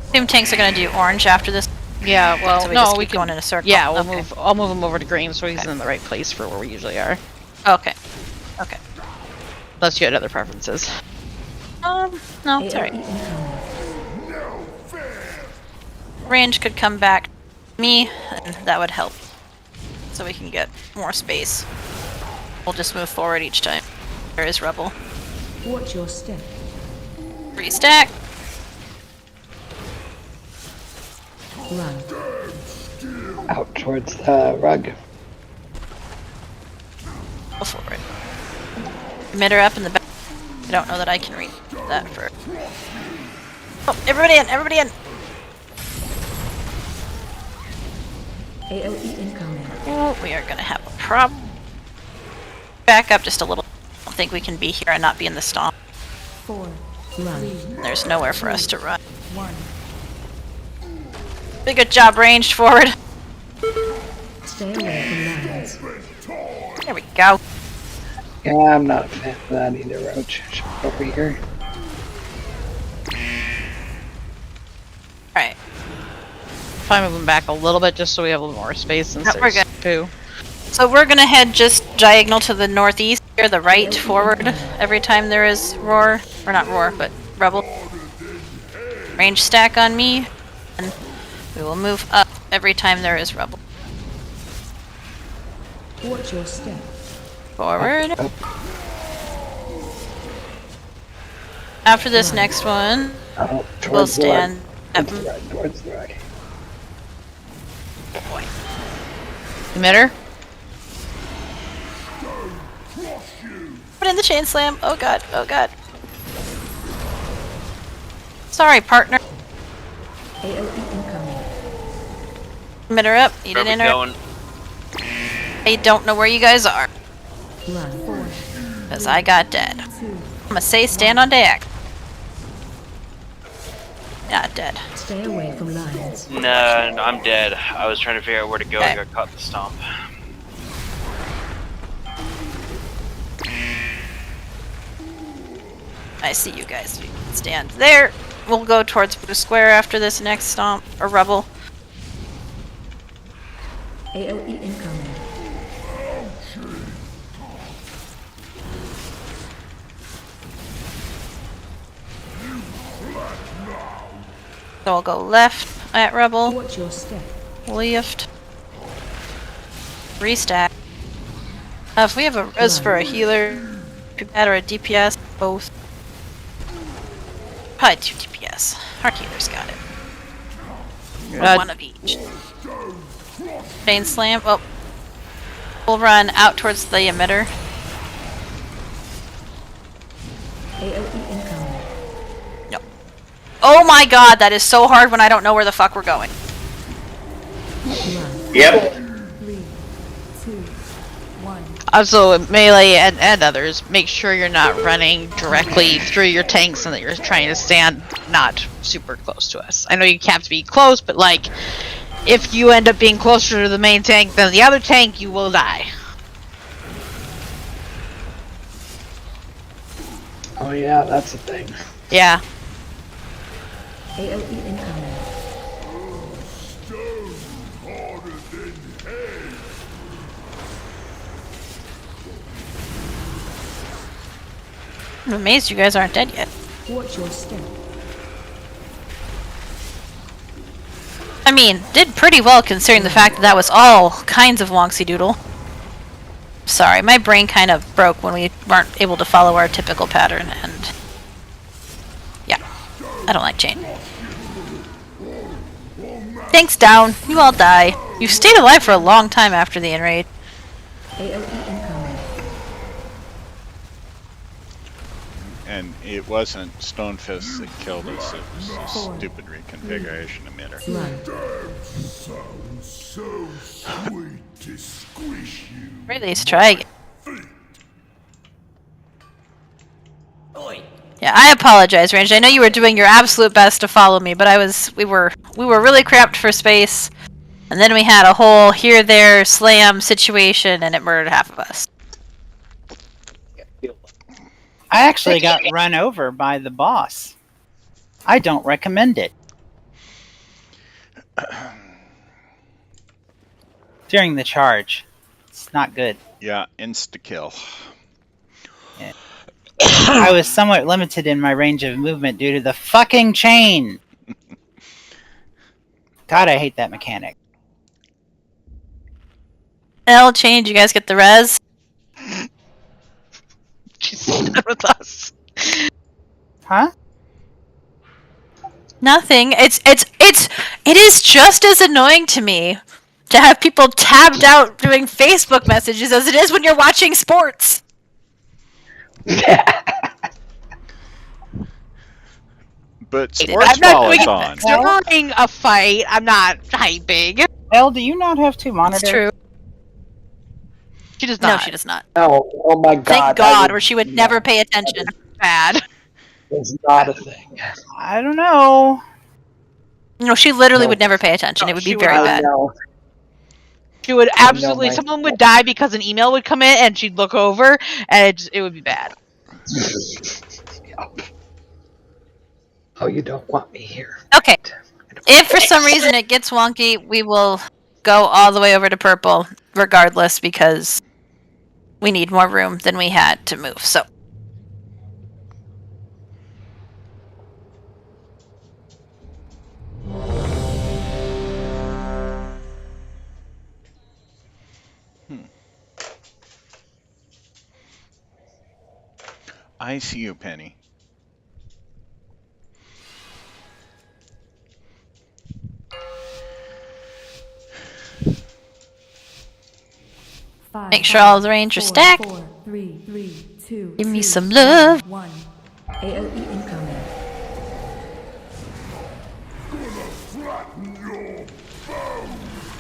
Assume tanks are gonna do orange after this. Yeah, well, So we no, just we keep can going in a circle. Yeah, we'll Okay. move. I'll move him over to green, so he's in the right place for where we usually are. Okay. Okay. Unless you had other preferences. No, it's alright. Range could come back to me, and that would help. So we can get more space. We'll just move forward each time. There is rubble. Watch your step. Restack. Run. out towards the rug. Go for it. Emitter up in the back. I don't know that I can read that for. Oh, everybody in! Everybody in! AOE incoming. Oh, we are gonna have a problem. Back up just a little. I don't think we can be here and not be in the stomp. 4. Run. There's nowhere for us to run. 1. Good job, ranged forward. Stay away from lines. There we go. Yeah, I'm not a fan of that either, Roach. Jump over here. Alright. Probably move them back a little bit just so we have a little more space since We're there's good. 2. So we're gonna head just diagonal to the northeast here, the right forward every time there is roar. Or not roar, but rebel. Range stack on me. And we will move up every time there is rebel. Watch your step. Forward. After this next one, we'll stand up. Towards the rug. Emitter? Put in the chain slam. Oh god, oh god. Sorry, partner. AOE incoming. Emitter up. Need an inner. I don't know where you guys are. Run. 4. Because I got dead. 2. I'm gonna say stand on deck. Not dead. Stay away from lines. No, I'm dead. I was trying to figure out where to go. I got caught in the stomp. I see you guys. We can stand there. We'll go towards Blue Square after this next stomp, or Rebel. AOE incoming. So we'll go left at Rebel. Watch your step. Left. Restack. If we have a res for a healer, or a DPS, both. Probably 2 DPS. Our healer's got it. Or one of each. Chain slam. Oh. We'll run out towards the emitter. AOE incoming. Yep. Oh my god, that is so hard when I don't know where the fuck we're going. Yep. 3, 2, 1. Also, melee and others, make sure you're not running directly through your tanks and that you're trying to stand not super close to us. I know you have to be close, but like, if you end up being closer to the main tank than the other tank, you will die. Oh yeah, that's a thing. Yeah. AOE incoming. I'm amazed you guys aren't dead yet. Watch your step. I mean, did pretty well considering the fact that that was all kinds of wonky doodle. Sorry, my brain kind of broke when we weren't able to follow our typical pattern, and yeah, I don't like change. Thanks, down. You all die. You stayed alive for a long time after the in-raid. AOE incoming. And it wasn't Stonefists that killed us, it was a stupid reconfiguration emitter. Really, let's try again. Yeah, I apologize, Ranged. I know you were doing your absolute best to follow me, but we were really cramped for space, and then we had a whole here there slam situation, and it murdered half of us. I actually got run over by the boss. I don't recommend it. During the charge. It's not good. Yeah, insta-kill. Yeah. I was somewhat limited in my range of movement due to the fucking chain! God, I hate that mechanic. L change, you guys get the res? She's done with us. Huh? Nothing. It is just as annoying to me to have people tabbed out doing Facebook messages as it is when you're watching sports. But sports ball is on. During a fight, I'm not typing. Elle, do you not have two monitors? It's true. She does not. No, she does not. No, oh my god. Thank God, or she would never pay attention. Bad. It's not a thing. I don't know. No, she literally would never pay attention. It would be very bad. She would absolutely. Someone would die because an email would come in, and she'd look over, and it would be bad. Oh, you don't want me here. Okay. If for some reason it gets wonky, we will go all the way over to purple, regardless, because we need more room than we had to move. So. I see you, Penny. Make sure all the range are stacked. 4, 3, 3, 2, Give me some love. 1. AOE incoming.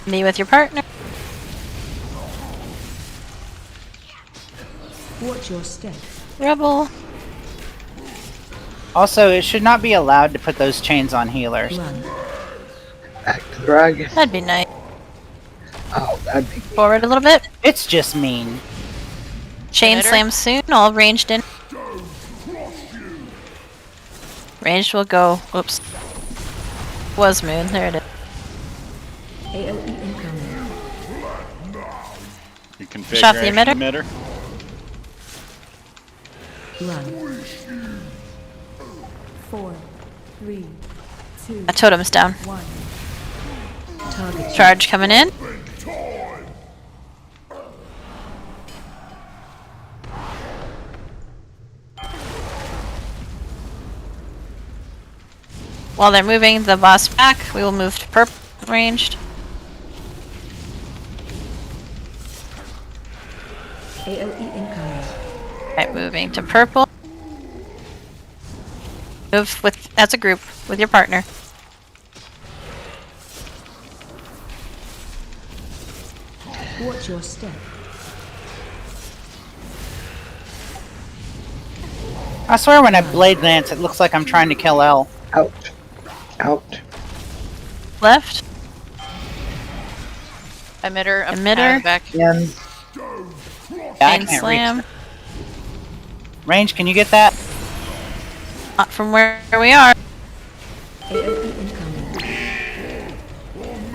Me with your partner. Watch your step. Rebel. Also, it should not be allowed to put those chains on healers. Back to the dragon. That'd be nice. Oh, that'd be Forward a little bit. It's just mean. Chain slam soon, all ranged in. Ranged will go. Whoops. Was moon. There it is. AOE incoming. You configure Shot the emitter. Run. 4, 3, 2. A totem's down. 1. Target Charge coming in. While they're moving the boss back, we will move to purple ranged. AOE incoming. Right, moving to purple. Move with as a group with your partner. Watch your step. I swear when I blade dance, it looks like I'm trying to kill L. Out. Out. Left. Emitter. Emitter. Back. In. Yeah, I can't slam. reach that. Range, can you get that? Not from where we are.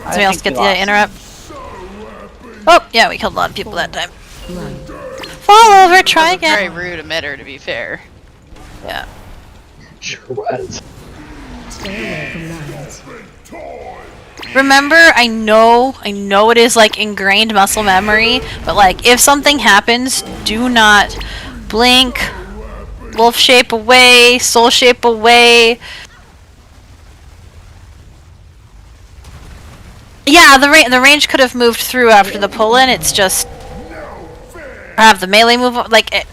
Somebody else get the interrupt. Oh, yeah, we killed a lot of people that time. Fall over, try again. Very rude emitter, to be fair. Yeah. Sure was. Stay away from lines. Remember, I know it is like ingrained muscle memory, but like if something happens, do not blink, wolf shape away, soul shape away. Yeah, the range could have moved through after the pull-in. It's just have the melee move like it.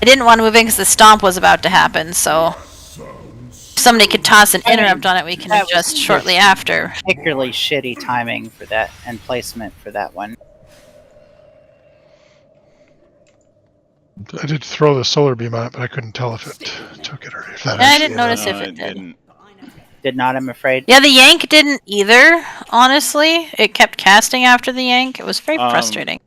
I didn't want to move in because the stomp was about to happen, so if somebody could toss an interrupt on it, we can adjust shortly after. Particularly shitty timing for that and placement for that one. I did throw the solar beam on it, but I couldn't tell if it took it or if that. I didn't notice if it did. Did not, I'm afraid. Yeah, the yank didn't either, honestly. It kept casting after the yank. It was very frustrating.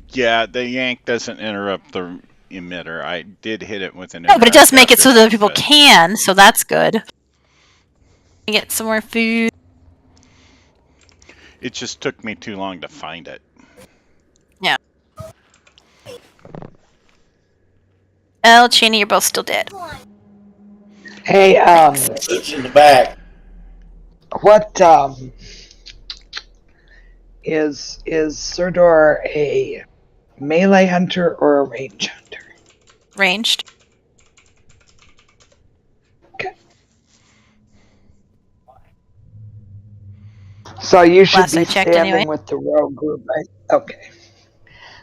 Yeah, the yank doesn't interrupt the emitter. I did hit it with an No, but it does make it after so that that, people but- can, so that's good. Get some more food. It just took me too long to find it. Yeah. El, Cheney, you're both still dead. Hey, It's in the back. what, is Serdor a melee hunter or a range hunter? Ranged. So you should Last I be checked, standing anyway. with the rogue group, right? Okay.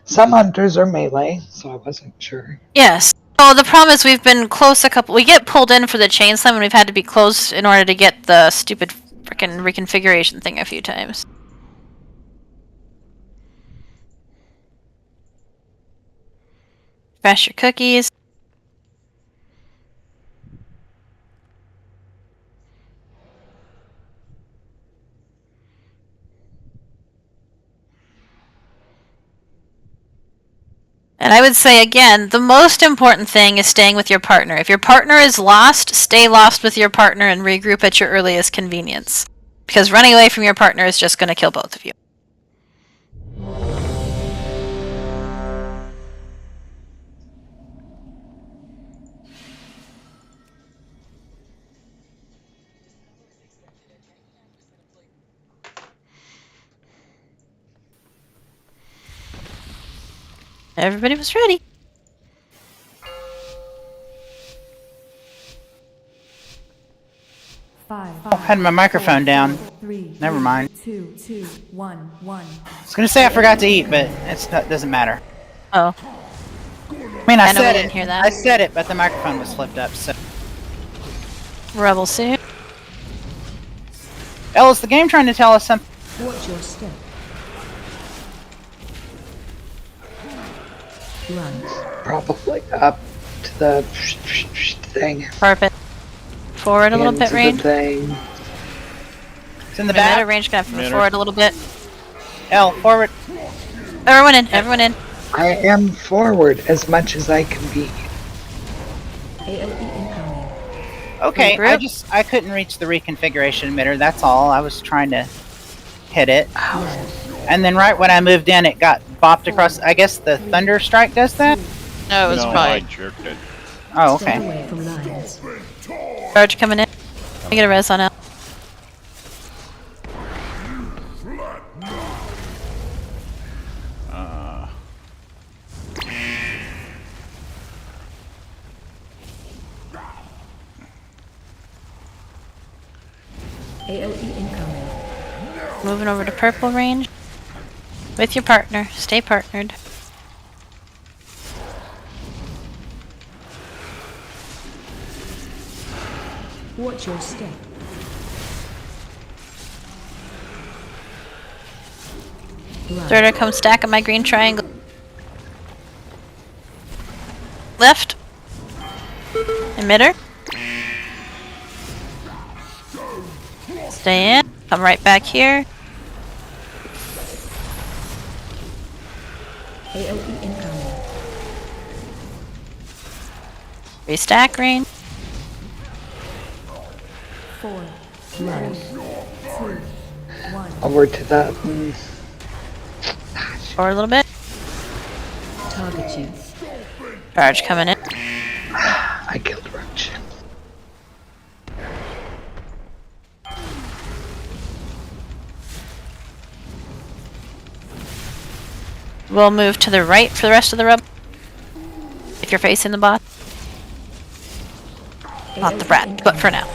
Some hunters are melee, so I wasn't sure. Yes. Oh, the problem is we've been close a couple. We get pulled in for the chain slam, and we've had to be close in order to get the stupid freaking reconfiguration thing a few times. Smash your cookies. And I would say again, the most important thing is staying with your partner. If your partner is lost, stay lost with your partner and regroup at your earliest convenience. Because running away from your partner is just going to kill both of you. Everybody was ready. I had my microphone down. Never mind. 2, 2, 1, 1. I was gonna say I forgot to eat, but it doesn't matter. Oh. I mean, I know we said didn't it. hear that. I said it, but the microphone was flipped up. So, Rebel suit. Elle, is the game trying to tell us something? Watch your step. Run. Probably up to the thing. Perfect. Forward a little bit, Into the range. thing. It's in the back. Range, gonna have to move forward a little bit. Elle, forward. Everyone in. Everyone in. I am forward as much as I can be. AOE incoming. Okay, Regroup. I couldn't reach the reconfiguration emitter. That's all. I was trying to hit it, and then right when I moved in, it got bopped across. I guess the thunder strike does that. No, it was No, I probably. jerked it. Oh, Stay okay. away from lines. Charge coming in. I get a res on it. AOE incoming. Moving over to purple range. With your partner. Stay partnered. Watch your step. Run. Third come stack on my green triangle. Left. Emitter. Stay in. Come right back here. AOE incoming. Restack range. 4, 3, 2, 1. Over to the. Forward a little bit. Target you. Charge coming in. I killed Roach. We'll move to the right for the rest of the rub. If you're facing the boss. Not the rat, but for now.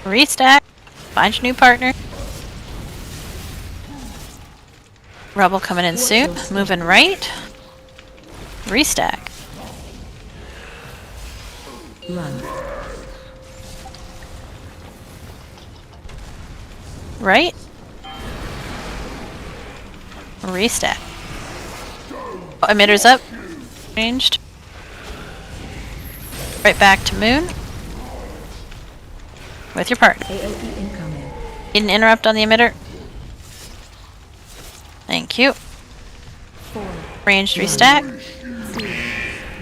Restack. Find your new partner. Rebel coming in soon. Moving right. Restack. Run. Right. Restack. Oh, emitter's up. Ranged. Right back to moon. With your partner. AOE incoming. Need an interrupt on the emitter. Thank you. 4, Ranged restack. 2,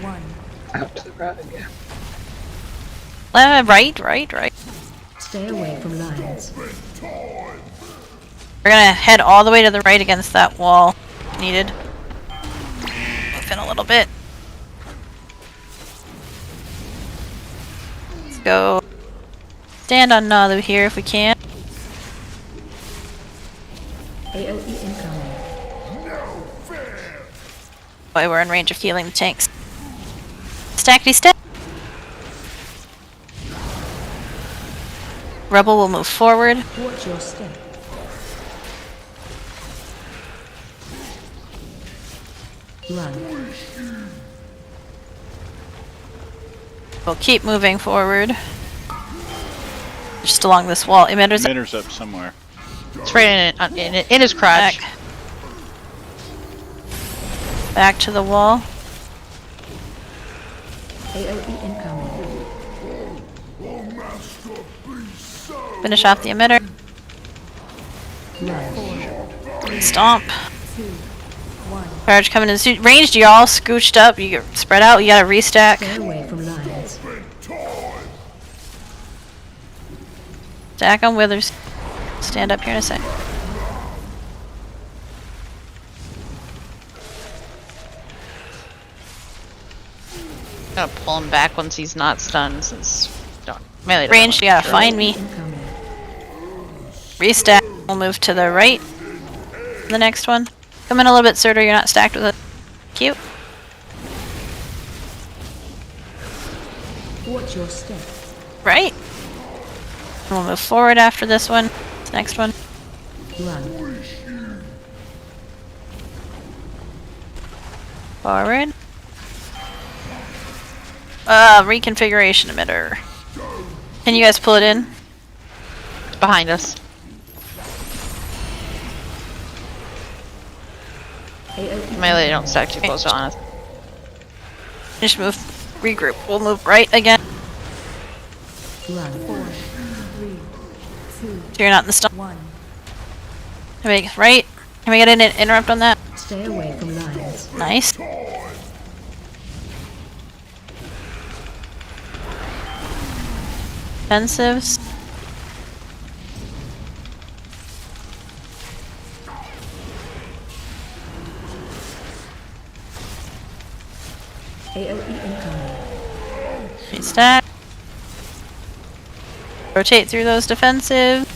1. Out to the right again. Right. Stay away from lines. We're gonna head all the way to the right against that wall. Needed. Move in a little bit. Let's go. Stand on Nalu here if we can. AOE incoming. Boy, we're in range of healing the tanks. Stackety stack. Rebel will move forward. Watch your step. Run. We'll keep moving forward. Just along this wall. Emitter's up somewhere. It's right in his crotch. Back to the wall. AOE incoming. Finish off the emitter. Run. Stomp. 2, 1. Charge coming in. Ranged, you're all scooched up. You get spread out. You gotta restack. Stay away from lines. Stack on withers. Stand up here in a sec. Gotta pull him back once he's not stunned since melee doesn't Ranged, you gotta work. find me. Incoming. Restack. We'll move to the right. The next one. Come in a little bit, Surtur. You're not stacked with it. Cute. Watch your step. Right. We'll move forward after this one. This next one. Run. Forward. Reconfiguration emitter. Can you guys pull it in? It's behind us. Melee don't stack too close on us. Just move. Regroup. We'll move right again. Run. 4, 3, 2, So you're not in the stun. 1. Can we right? Can we get an interrupt on that? Stay away from lines. Nice. Defensives. AOE incoming. Restack. Rotate through those defensive.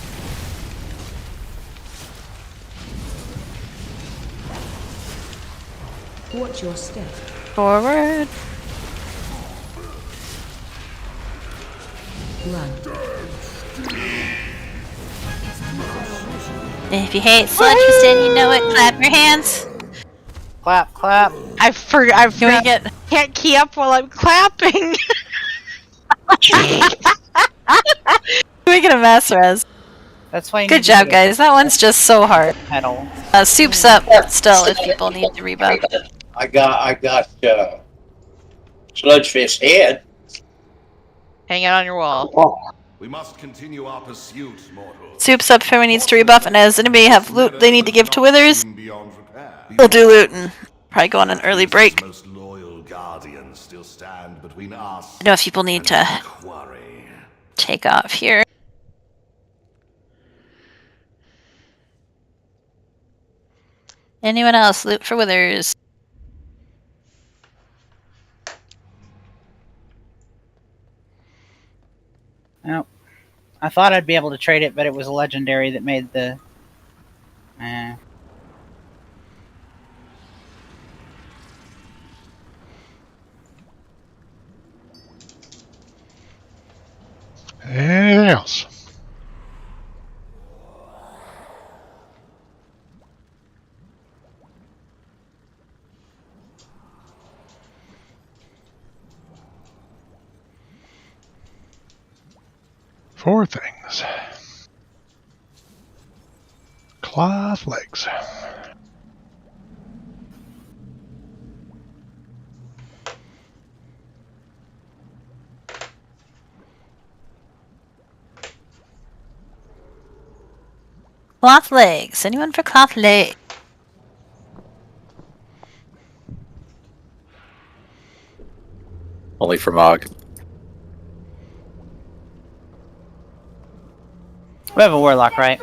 Watch your step. Forward. Run. If you hate Sludgerston, you know it. Clap your hands. Clap, clap. I forgot. Can we get? Can't key up while I'm clapping. Can we get a mass res? That's why. Good job, guys. That one's just so hard. Pedal. Soup's up still if people need to rebuff. I got Sludgefish head. Hang it on your wall. We must continue our pursuit, mortal. Soup's up if anyone needs to rebuff, and does anybody have loot they need to give to Withers? We'll do loot and probably go on an early break. Most loyal guardians still stand between us. I know if people need to take off here. Anyone else loot for Withers? Nope. I thought I'd be able to trade it, but it was a legendary that made the. Anything else? Four things. Cloth legs. Cloth legs. Anyone for cloth legs? Only for Mog. We have a warlock, right?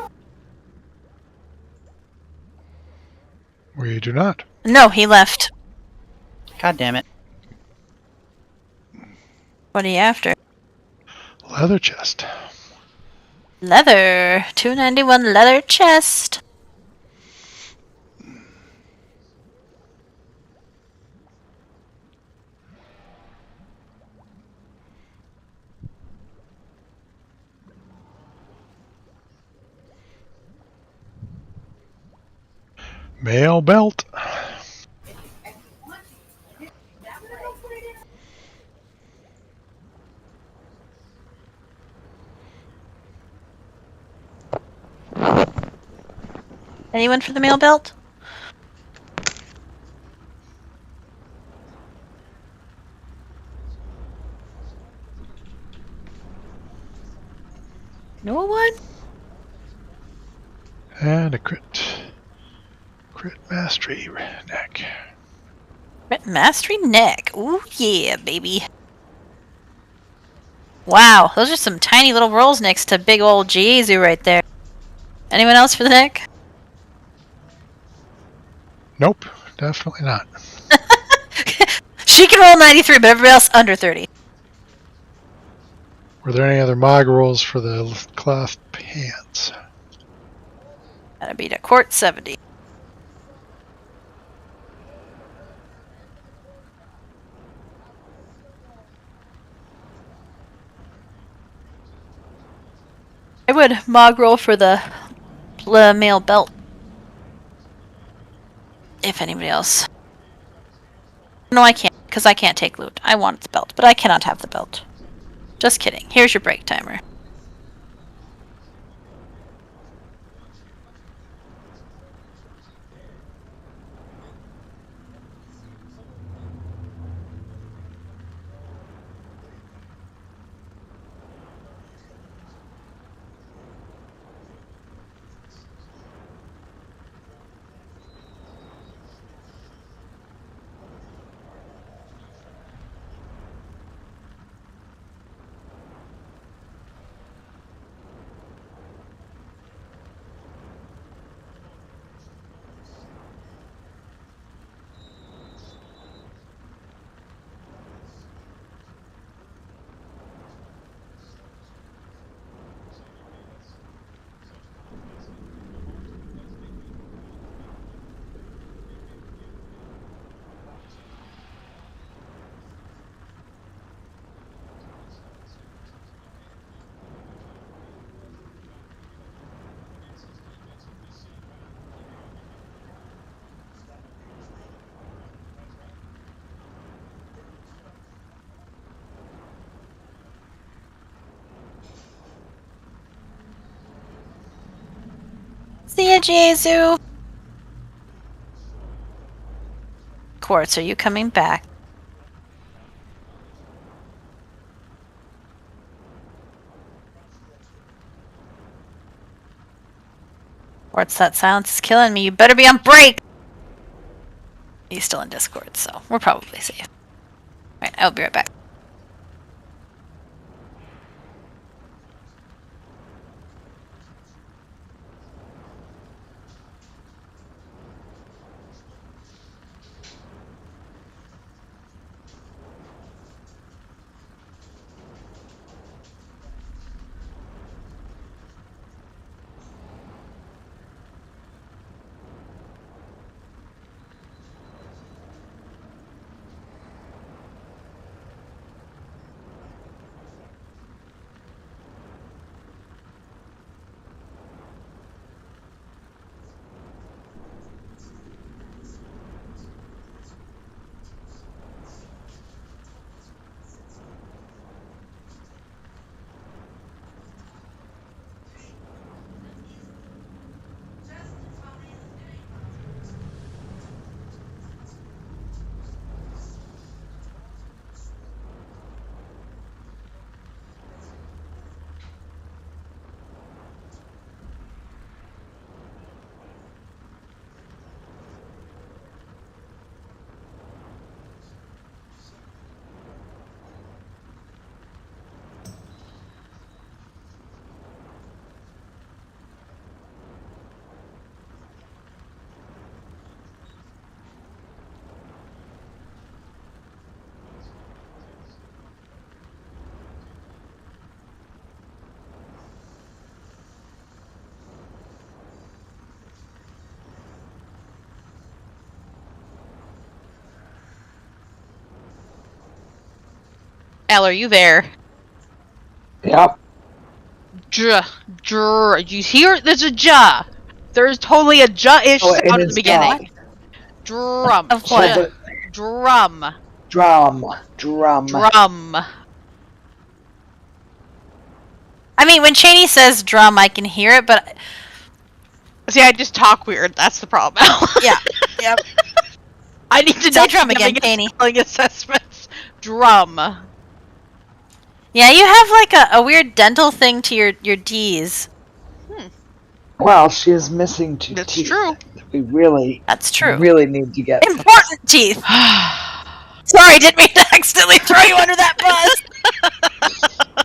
We do not. No, he left. God damn it. What are you after? Leather chest. Leather. 291 leather chest. Mail belt. Anyone for the mail belt? No one? And a crit mastery neck. Crit mastery neck. Ooh yeah, baby. Wow, those are some tiny little rolls next to big old Jesu right there. Anyone else for the neck? Nope, definitely not. She can roll 93, but everybody else under 30. Were there any other Mog rolls for the cloth pants? That'd be to court 70. I would Mog roll for the mail belt. If anybody else. No, I can't, because I can't take loot. I want the belt, but I cannot have the belt. Just kidding. Here's your break timer. See ya, Jesu. Quartz, are you coming back? Quartz, that silence is killing me. You better be on break! He's still in Discord, so we're probably safe. Alright, I'll be right back. Al, are you there? Yep. Did you hear? There's a ja. There's totally a ja-ish Oh, it sound in is the beginning. dog. Drum. Of what? So Drum. Drum. Drum. I mean, when Cheney says drum, I can hear it, but... See, I just talk weird. That's the problem. Yeah. Yep. I need to say drum again, Cheney. Spelling assessments. Drum. Yeah, you have like a weird dental thing to your D's. Well, she is missing two That's teeth. true. We really, That's true. really need to get important teeth. Sorry, didn't mean to accidentally throw you under that bus.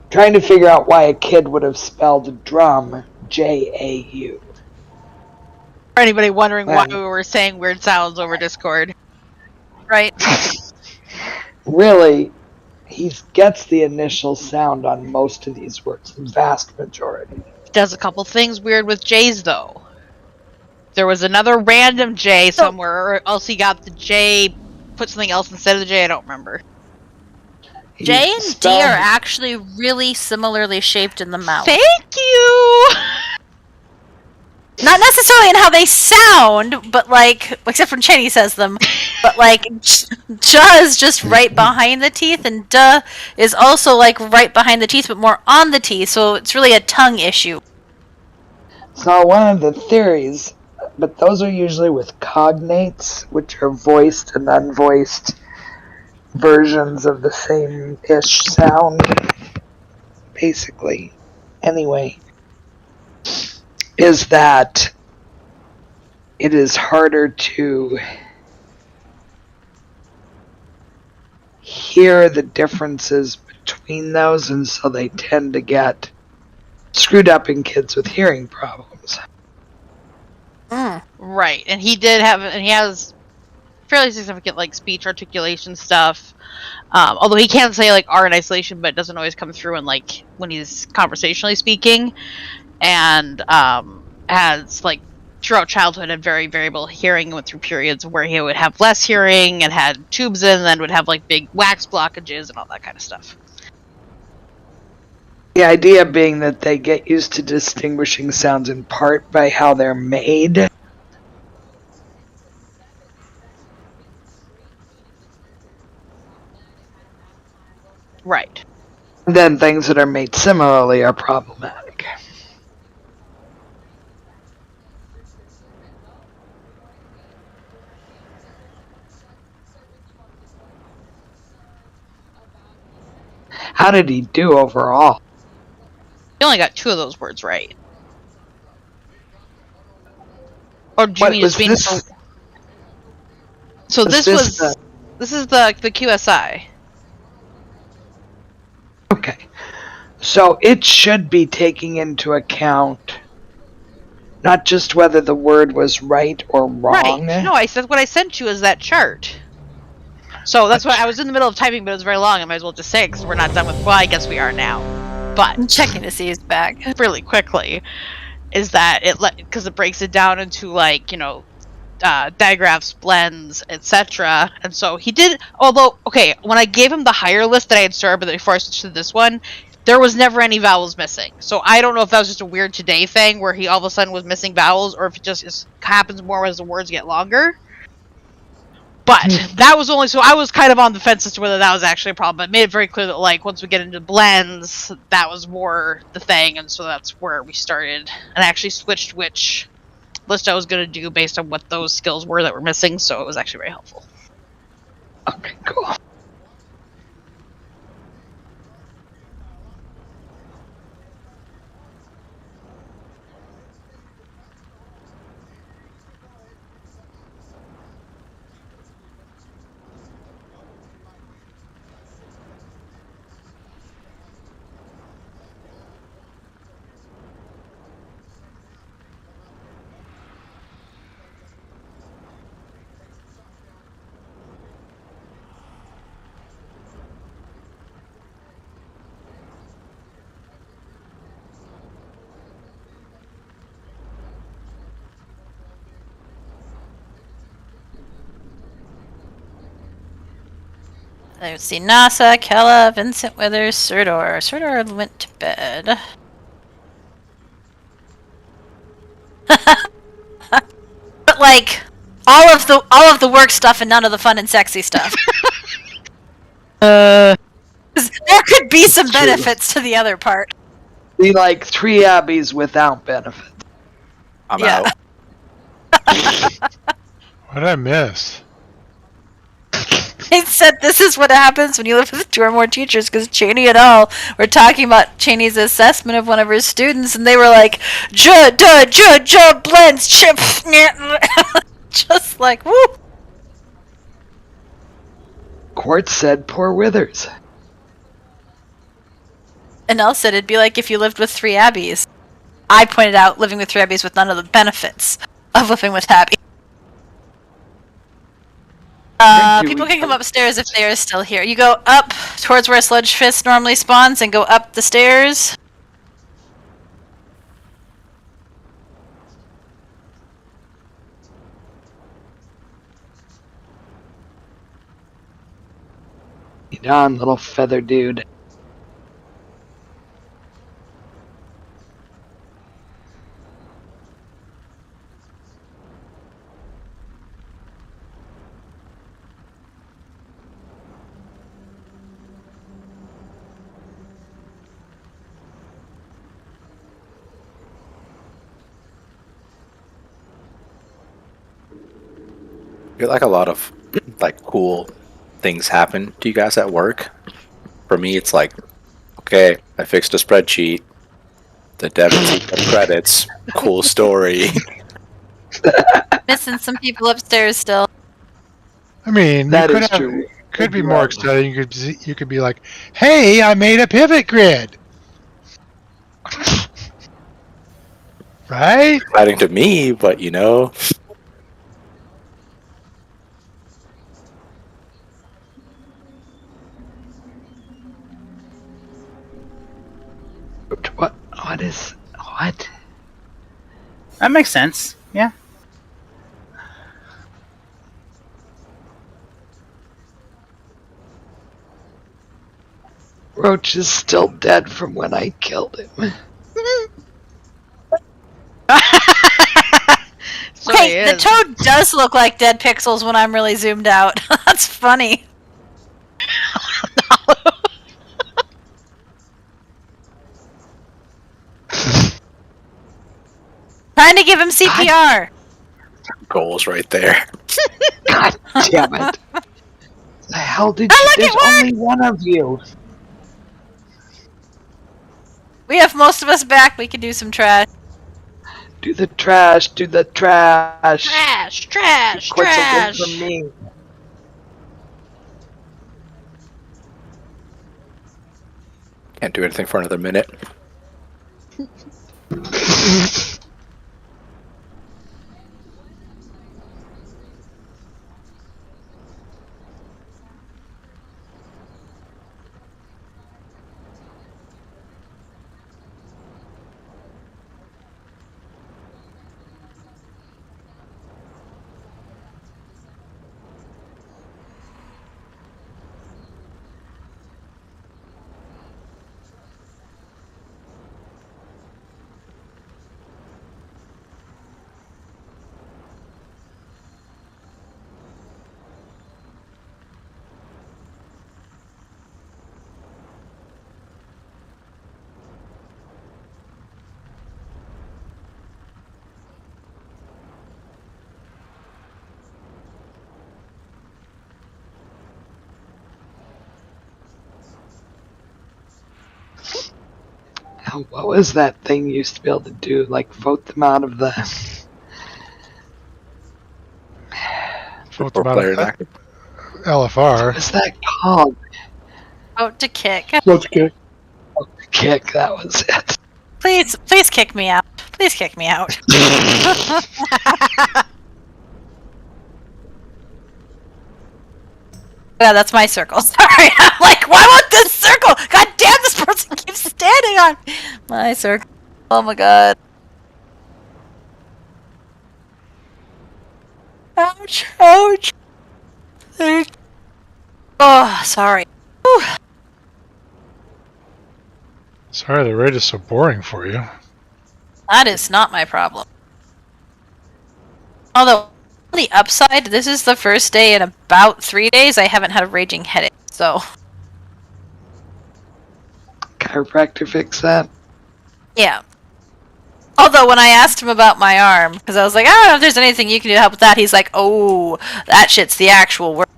Trying to figure out why a kid would have spelled drum J-A-U. For anybody wondering why we were saying weird sounds over Discord. Right. Really, he gets the initial sound on most of these words, the vast majority. Does a couple things weird with J's, though. There was another random J somewhere, or else he got the J, put something else instead of the J, I don't remember. J and D are actually really similarly shaped in the mouth. Thank you! Not necessarily in how they sound, but like, except when Cheney says them, but like, J is just right behind the teeth, and duh is also like right behind the teeth, but more on the teeth, so it's really a tongue issue. So one of the theories, but those are usually with cognates, which are voiced and unvoiced versions of the same-ish sound, basically. Anyway, is that it is harder to hear the differences between those, and so they tend to get screwed up in kids with hearing problems. Right, and he has fairly significant like speech articulation stuff. Although he can say like R in isolation, but it doesn't always come through in like when he's conversationally speaking. And has like throughout childhood had very variable hearing and went through periods where he would have less hearing and had tubes in, and then would have like big wax blockages and all that kind of stuff. The idea being that they get used to distinguishing sounds in part by how they're made. Right. Then things that are made similarly are problematic. How did he do overall? He only got 2 of those words right. Or do you mean just mean for... So this is the QSI. Okay. So it should be taking into account not just whether the word was right or wrong. Right. No, I said what I sent you is that chart. So that's why I was in the middle of typing, but it was very long. I might as well just say it because we're not done with. Well, I guess we are now. But I'm checking to see his back really quickly. Is that it? Because it breaks it down into digraphs, blends, etc. And so he did. Although, okay, when I gave him the higher list that I had started, but before I switched to this one, there was never any vowels missing. So I don't know if that was just a weird today thing where he all of a sudden was missing vowels, or if it just happens more as the words get longer. But that was only so I was kind of on the fence as to whether that was actually a problem. But it made it very clear that once we get into blends, that was more the thing, and so that's where we started. And I actually switched which list I was going to do based on what those skills were that were missing, so it was actually very helpful. Okay, cool. Let's see, NASA, Kella, Vincent Withers, Surdor. Surdor went to bed. But all of the work stuff and none of the fun and sexy stuff. There could be some benefits to the other part. Be like 3 abbeys without benefits. I'm out. What did I miss? He said this is what happens when you live with 2 or more teachers, because Cheney and all were talking about Cheney's assessment of one of her students, and they were like, blends, chip, just like, woo. Quartz said poor Withers. And Elle said it'd be like if you lived with 3 abbeys. I pointed out living with 3 abbeys with none of the benefits of living with Abby. People can come upstairs if they are still here. You go up towards where Sludge Fist normally spawns and go up the stairs. Get on, little feather dude. I feel like a lot of cool things happen to you guys at work. For me, it's like, okay, I fixed a spreadsheet. The dev received the credits. Cool story. Missing some people upstairs still. I mean, that is true. Could be more exciting. You could be like, "Hey, I made a pivot grid." Right? Exciting to me, but you know. What? That makes sense. Yeah. Roach is still dead from when I killed him. Okay, the toad does look like dead pixels when I'm really zoomed out. That's funny. Trying to give him CPR. Goals right there. God damn it. The hell did you? There's only one of you. We have most of us back. We can do some trash. Do the trash. Do the trash. Trash, trash, Quits away trash. from me. Can't do anything for another minute. Now, what was that thing you used to be able to do? Like, vote them out of the. Vote them out of LFR. What was that called? Vote to kick. Let's kick. Kick, that was it. Please kick me out. Please kick me out. Yeah, that's my circle. Sorry. I'm like, why won't this circle? God damn, this person keeps standing on my circle. Oh my god. Ouch. Ouch. Oh, sorry. Whew. Sorry, the raid is so boring for you. That is not my problem. Although, on the upside, this is the first day in about 3 days I haven't had a raging headache, so. Chiropractor fix that? Yeah. Although, when I asked him about my arm, because I was like, I don't know if there's anything you can do to help with that, he's like, oh, that shit's the actual work.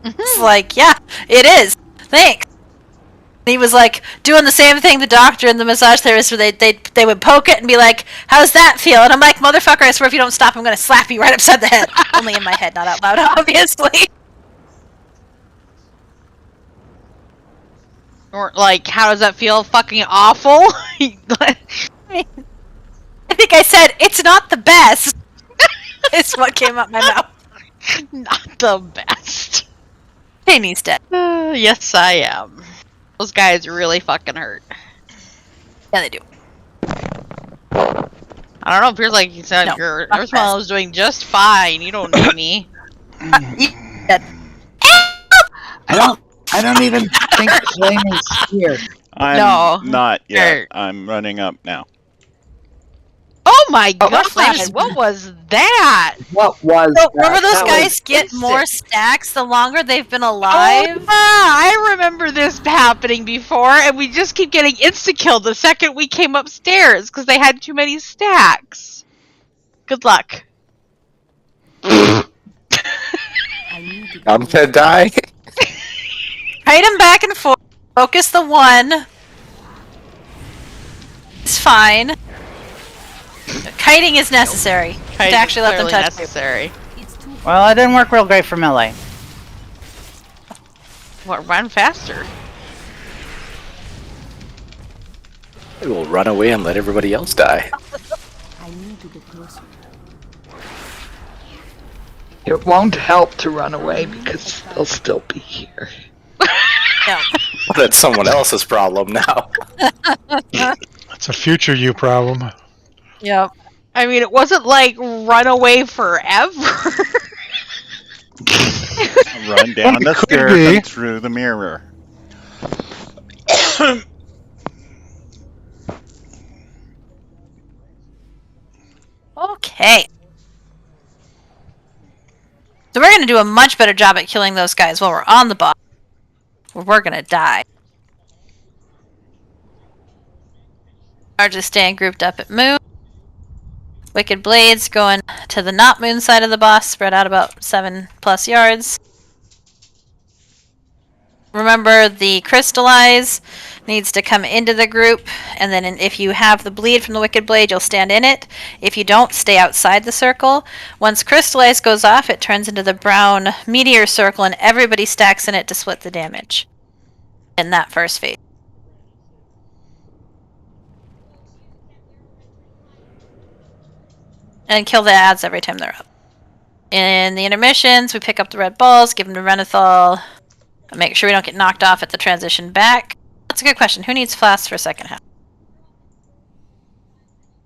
It's like, yeah, it is. Thanks. And he was like doing the same thing the doctor and the massage therapist where they would poke it and be like, how's that feel? And I'm like, motherfucker, I swear if you don't stop, I'm going to slap you right upside the head. Only in my head, not out loud, obviously. Or, like, how does that feel? Fucking awful? I think I said, it's not the best. It's what came out my mouth. Not the best. Danny's dead. Yes, I am. Those guys really fucking hurt. Yeah, they do. I don't know, it feels like you said your Earthmall is doing just fine. You don't need me. I don't even think Flame is here. I'm not yet. I'm running up now. Oh my god! What was that? What was so, remember those guys get more stacks the longer they've been alive? Oh, I remember this happening before, and we just keep getting insta-killed the second we came upstairs because they had too many stacks. Good luck. I'm gonna die. Hide him back and forth. Focus the one. It's fine. Kiting is necessary. To actually let them touch necessary. Well, it didn't work real great for melee. What? Run faster. It will run away and let everybody else die. I need to get closer. It won't help to run away because they'll still be here. No. That's someone else's problem now. That's a future you problem. Yep. I mean, it wasn't like run away forever. Run down the stairs and through the mirror. Okay. So we're going to do a much better job at killing those guys while we're on the boss. Or we're going to die. Are just staying grouped up at Moon. Wicked Blades going to the not moon side of the boss, spread out about 7+ yards. Remember, the Crystallize needs to come into the group, and then if you have the bleed from the Wicked Blade, you'll stand in it. If you don't, stay outside the circle. Once Crystallize goes off, it turns into the brown meteor circle, and everybody stacks in it to split the damage in that first phase. And kill the ads every time they're up. In the intermissions, we pick up the red balls, give them to Renethal, make sure we don't get knocked off at the transition back. That's a good question. Who needs flasks for second half?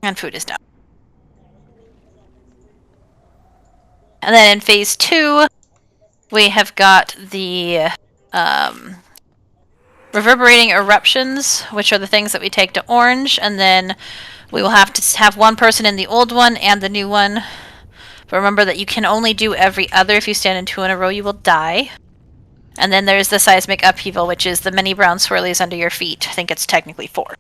And food is down. And then in phase 2, we have got the reverberating eruptions, which are the things that we take to orange, and then we will have to have one person in the old one and the new one. But remember that you can only do every other. If you stand in 2 in a row, you will die. And then there's the seismic upheaval, which is the many brown swirlies under your feet. I think it's technically 4.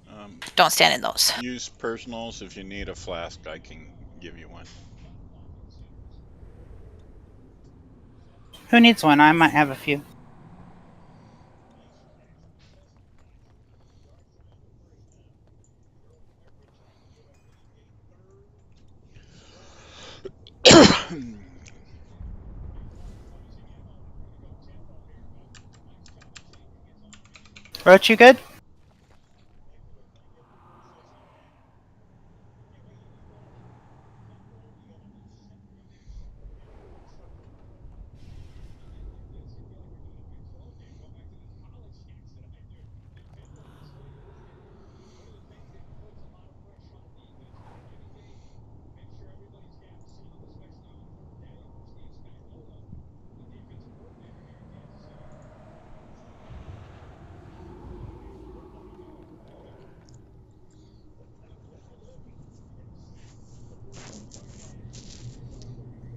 Don't stand in those. Use personals. If you need a flask, I can give you one. Who needs one? I might have a few. Roach, you good?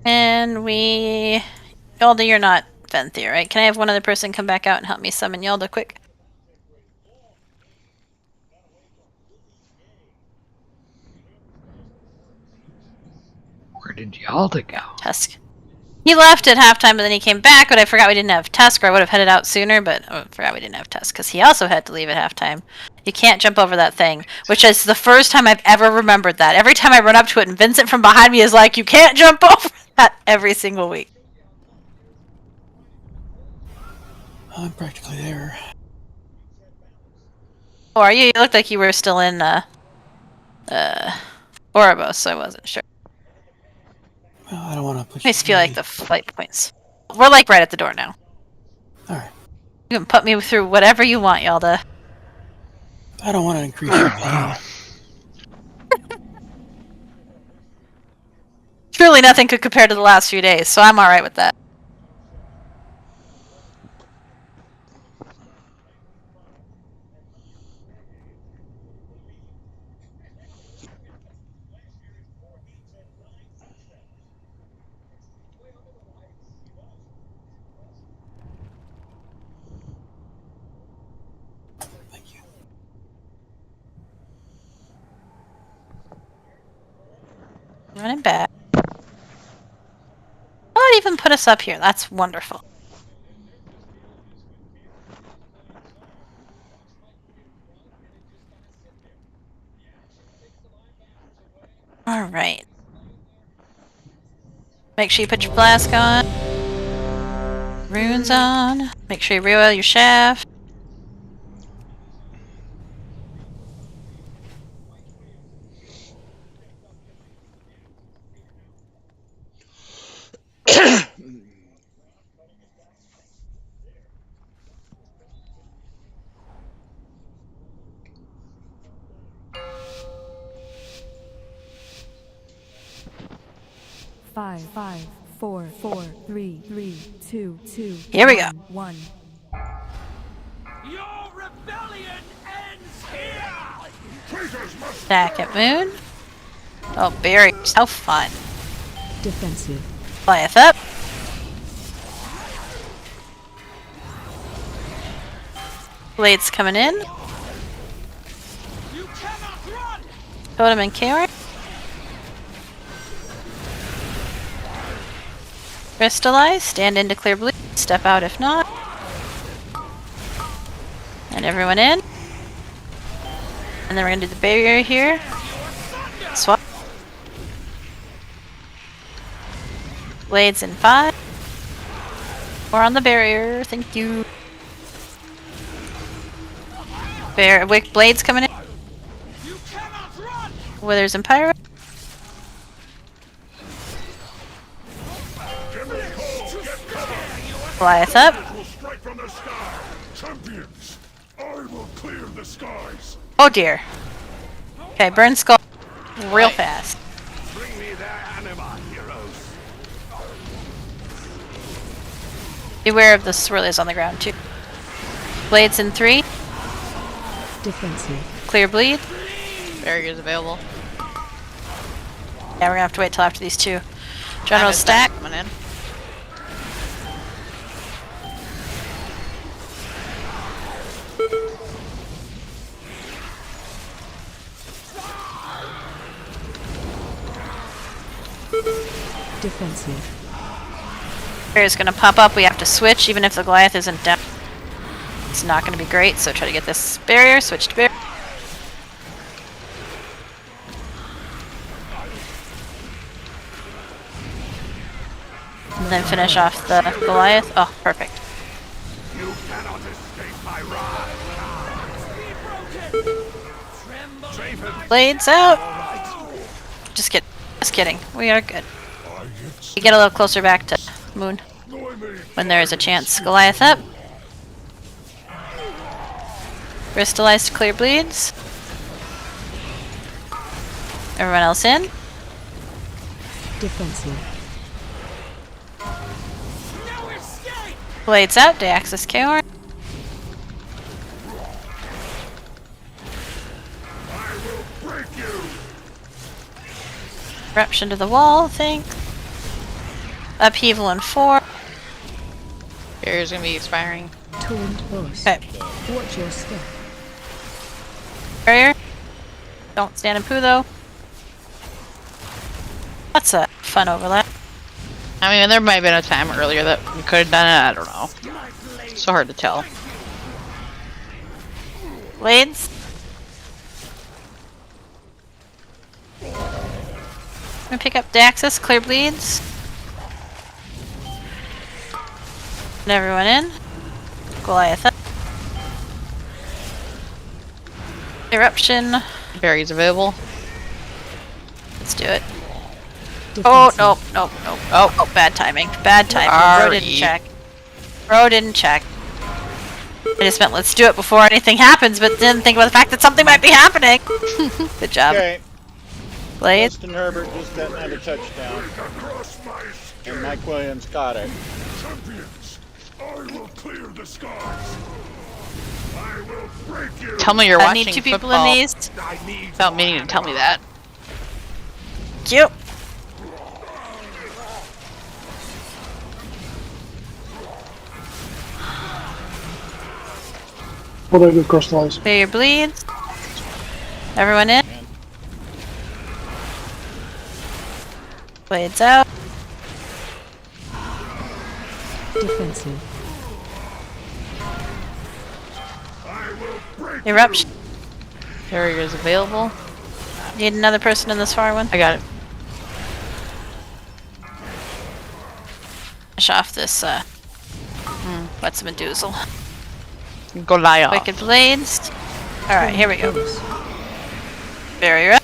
And we... Yalda, you're not Venthyr, right? Can I have one other person come back out and help me summon Yalda quick? Where did Yalda go? Tusk. He left at halftime, but then he came back, but I forgot we didn't have Tusk, or I would have headed out sooner, but I forgot we didn't have Tusk, because he also had to leave at halftime. You can't jump over that thing, which is the first time I've ever remembered that. Every time I run up to it and Vincent from behind me is like, you can't jump over that every single week. I'm practically there. Oh, are you? You looked like you were still in, Ouroboros, so I wasn't sure. Well, I don't want to push. I just feel like the flight points. We're like right at the door now. Alright. You can put me through whatever you want, Yalda. I don't want to increase your pain. Truly nothing could compare to the last few days, so I'm alright with that. Running back. Oh, it even put us up here. That's wonderful. Alright. Make sure you put your flask on. Runes on. Make sure you re-oil your shaft. Five, 4, 3, 2, 2. Here we go. 1. Your rebellion ends here! Back at Moon. Oh, berries. How fun. Defensive. Goliath up. Blades coming in. Totem and Karin. Crystallize, stand in to clear bleed, step out if not. And everyone in. And then we're gonna do the barrier here. Swap. Blades in 5. We're on the barrier, thank you. Wick blades coming in. Withers and Pyro. Goliath up. Oh dear. Okay, burn skull real fast. Beware of the swirlies on the ground too. Blades in 3. Defensive. Clear bleed. Barriers available. Yeah, we're gonna have to wait till after these two. General stack. Coming in. Defensive. Barrier's gonna pop up. We have to switch, even if the Goliath isn't down. It's not gonna be great, so try to get this barrier. Switch to barrier. And then finish off the Goliath. Oh, perfect. You cannot escape my wrath. Blades out. Just kidding. We are good. You get a little closer back to Moon when there is a chance. Goliath up. Crystallize to clear bleeds. Everyone else in. Defensive. Blades out. Deaxis KO. Eruption to the wall, thanks. Upheaval in 4. Barrier's gonna be expiring. Taunt boss. Okay. Watch your step. Barrier. Don't stand and poo though. That's a fun overlap. I mean, there might have been a time earlier that we could have done it. I don't know. So hard to tell. Blades. I'm gonna pick up Daxus, clear bleeds. And everyone in. Goliath up. Eruption. Barrier's available. Let's do it. Oh, nope. Oh, bad timing. Bad timing. Bro didn't check. Bro didn't check. I just meant let's do it before anything happens, but didn't think about the fact that something might be happening. Good job. Okay. Blades. Justin Herbert just got another touchdown. And Mike Williams got it. Champions, I will clear the skies. I will break you. Tell me you're I watching need 2 football. people in these. Without meaning to tell me that. Cute. What do I do? Crystallize. Clear your bleeds. Everyone in. Blades out. Defensive. Eruption. Barrier's available. Need another person in this far one. I got it. Finish off this, what's a Medusa? Goliath. Wicked Blades. Alright, here we go. Barrier up.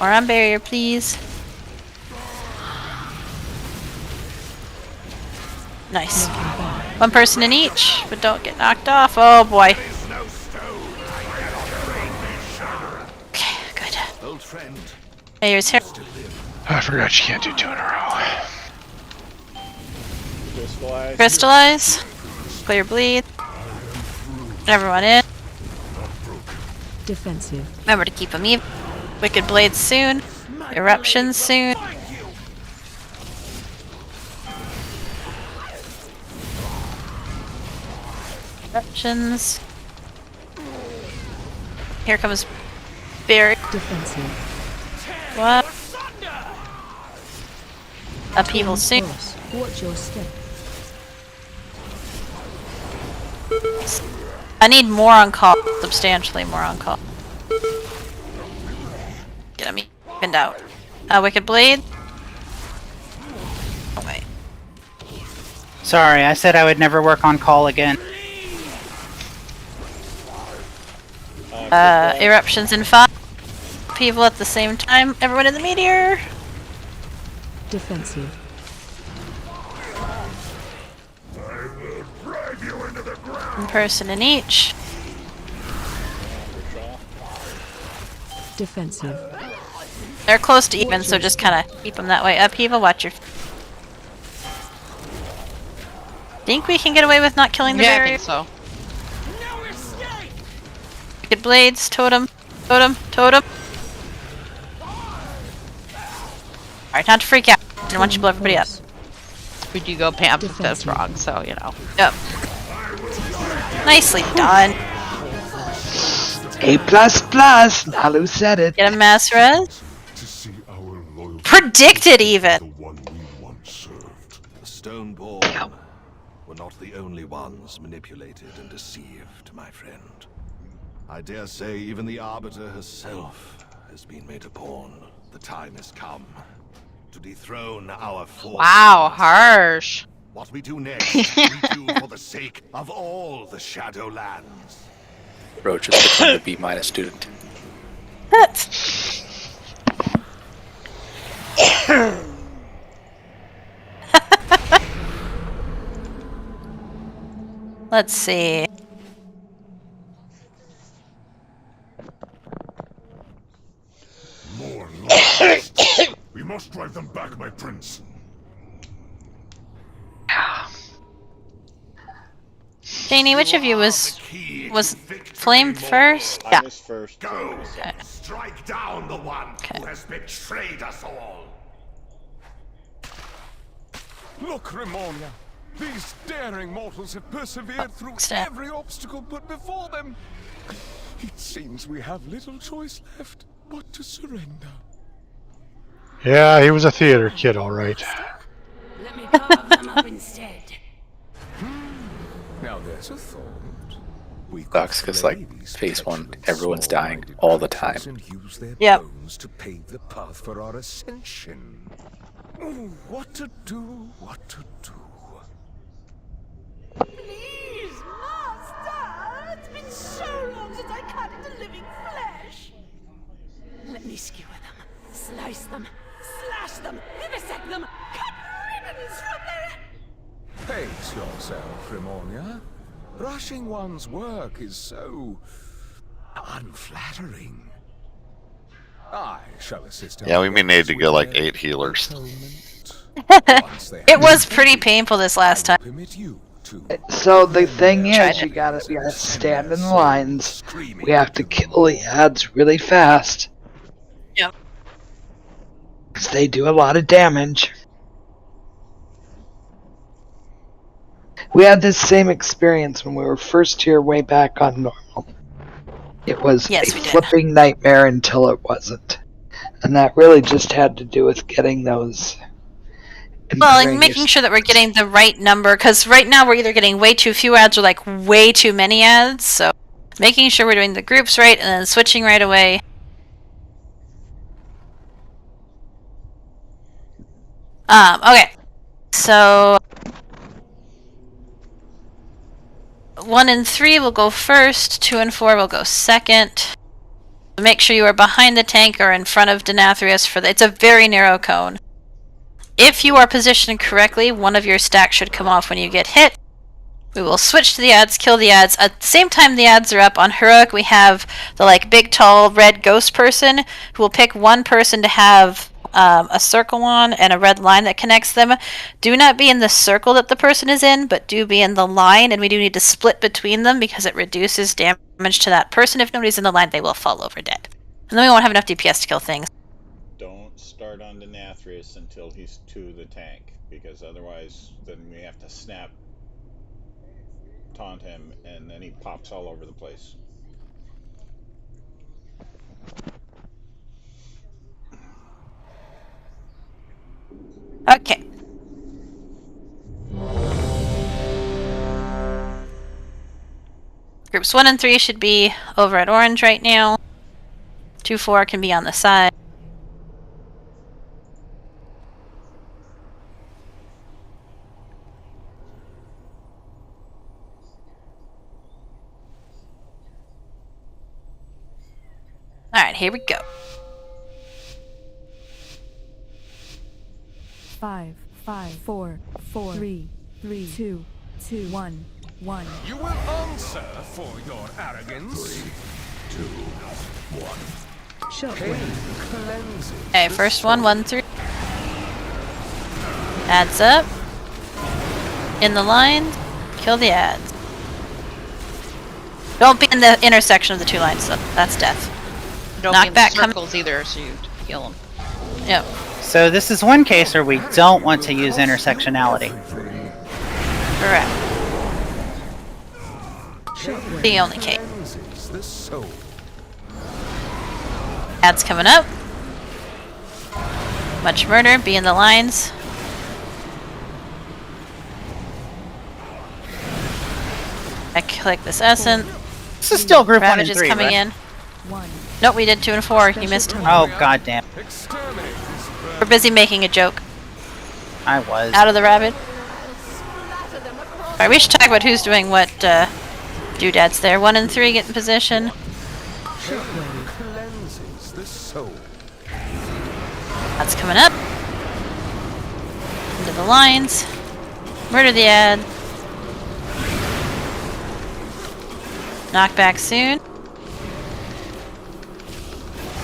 Or on barrier, please. Nice. 1 person in each, but don't get knocked off. Oh boy. Okay, good. Here's here. I forgot you can't do 2 in a row. Crystallize. Clear bleed. Everyone in. Defensive. Remember to keep them even. Wicked Blades soon. Eruptions soon. Eruptions. Here comes Barry. Defensive. What? Upheaval soon. Watch your step. I need more on call. Substantially more on call. Get him evened out. Wicked Blade. Oh, wait. Sorry, I said I would never work on call again. Eruptions in 5. People at the same time. Everyone in the meteor. Defensive. One person in each. Defensive. They're close to even, so just kind of keep them that way. Upheaval, watch your... Think we can get away with not killing the barrier? I think so. Wicked Blades, totem, totem, totem. Alright, not to freak out. I don't want you to blow everybody up. We do go Pam if that's wrong, so you know. Yep. Nicely done. A++. Nalu said it. Get a mass res. Predicted even. The Stoneborn were not the only ones manipulated and deceived, my friend. I dare say even the Arbiter herself has been made a pawn. The time has come to dethrone our force. Wow, harsh. What we do next, we do for the sake of all the Shadowlands. Roach has become the B- student. Let's see. More lies. We must drive them back, my prince. Janie, which of you was Flame first? I was first. Go! Strike down the one who has betrayed us all! Look, Remonia. These daring mortals have persevered through every obstacle put before them. It seems we have little choice left but to surrender. Yeah, he was a theater kid, all right. Let me carve them up instead. Now there's a thought. Sucks because, like, phase 1, everyone's dying all the time. Yep. To pave the path for our ascension. Oh, what to do, what to do. Please, Master! It's been so long since I cut into living flesh. Let me skewer them, slice them, slash them, vivisect them, cut ribbons from their... Pace yourself, Remonia. Rushing one's work is so unflattering. I shall assist. Yeah, we may need to go like 8 healers. It was pretty painful this last time. So the thing is, you gotta stand in the lines. We have to kill the ads really fast. Yep. Because they do a lot of damage. We had this same experience when we were first here way back on normal. It was a flipping nightmare until it wasn't. And that really just had to do with getting those... Well, and making sure that we're getting the right number, because right now we're either getting way too few ads or like way too many ads, so making sure we're doing the groups right and then switching right away. Okay. So 1 and 3 will go first, 2 and 4 will go second. Make sure you are behind the tank or in front of Denathrius for it's a very narrow cone. If you are positioned correctly, one of your stacks should come off when you get hit. We will switch to the ads, kill the ads. At the same time the ads are up on Heroic, we have the like big tall red ghost person who will pick one person to have a circle on and a red line that connects them. Do not be in the circle that the person is in, but do be in the line, and we do need to split between them because it reduces damage to that person. If nobody's in the line, they will fall over dead. And then we won't have enough DPS to kill things. Don't start on Denathrius until he's to the tank, because otherwise then we have to snap taunt him and then he pops all over the place. Okay. Groups 1 and 3 should be over at orange right now. 2-4 can be on the side. Alright, here we go. 5, 5, 4, 4, 3, 3, 2, 2, 1, 1. You will answer for your arrogance. 3, 2, 1. Okay, first one, 1, 3. Adds up. In the line. Kill the ads. Don't be in the intersection of the two lines, though. That's death. Don't be in the Knockback circles either, so you kill them. Yep. So this is one case where we don't want to use intersectionality. Correct. The only case. Ads coming up. Much murder. Be in the lines. I click this essence. This is still group 1 and Ravages 3, coming right? in. Nope, we did 2 and 4. You missed. Oh, goddamn. We're busy making a joke. I was. Out of the rabbit. Alright, we should talk about who's doing what doodads there. 1 and 3 get in position. That's coming up. Into the lines. Murder the ad. Knockback soon.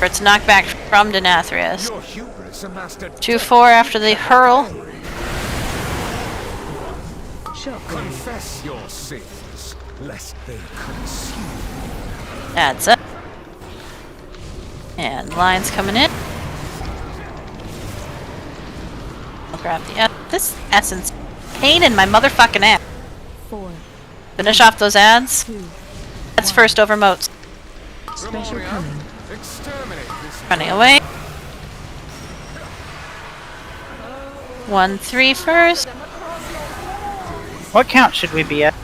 Or it's knockback from Denathrius. 2-4 after the hurl. Confess your sins, lest they consume. Adds up. And lines coming in. I'll grab the this essence. Pain in my motherfucking ass. 4. Finish off those ads. Ads first over moats. Special coming. Running away. 1, 3 first. What count should we be at?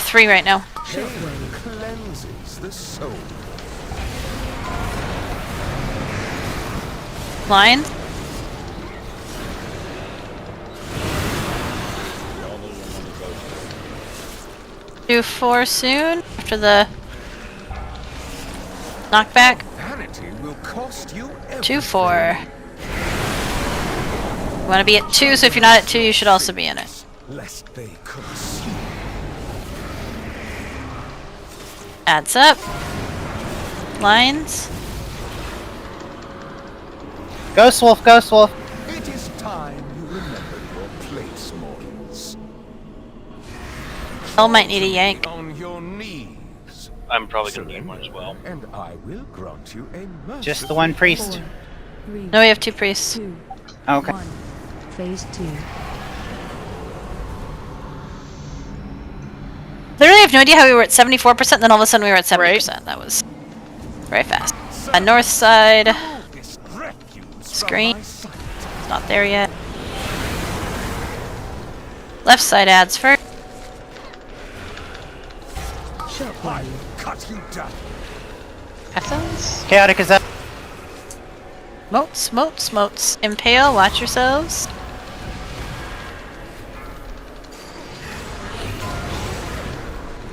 3 right now. Cleanses the soul. Line. Do 4 soon after the knockback. Vanity will cost you 2-4. You want to be at 2, so if you're not at 2, you should also be in it. lest they consume. Adds up. Lines. Ghost Wolf, Ghost Wolf. It is time you remember your place, mortals. Hell might need a yank. On your knees. I'm probably going to need one as well. And I will grant you a merciful Just the one priest. No, we have 2 priests. Okay. Phase 2. Literally, I have no idea how we were at 74%, and then all of a sudden we were at 70%. That was very fast. North side. Screen. It's not there yet. Left side adds first. Cut you down. Essence. Chaotic is up. Moats, moats, moats. Impale, watch yourselves.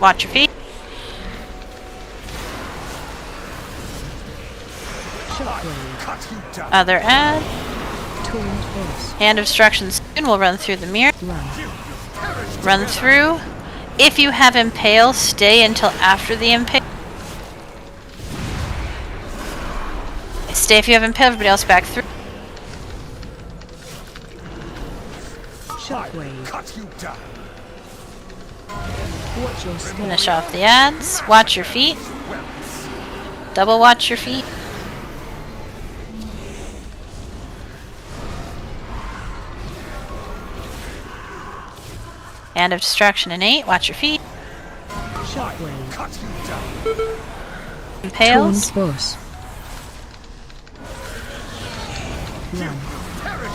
Watch your feet. Cut you down. Other ad. Hand obstruction soon. We'll run through the mirror. Run through. If you have impale, stay until after the impale. Stay if you have impale, everybody else back through. Shockwave. Cut you down. Watch your step. Finish off the ads. Watch your feet. Double watch your feet. Hand of destruction in 8. Watch your feet. Shockwave. Cut you down. Impales. Boss. Run.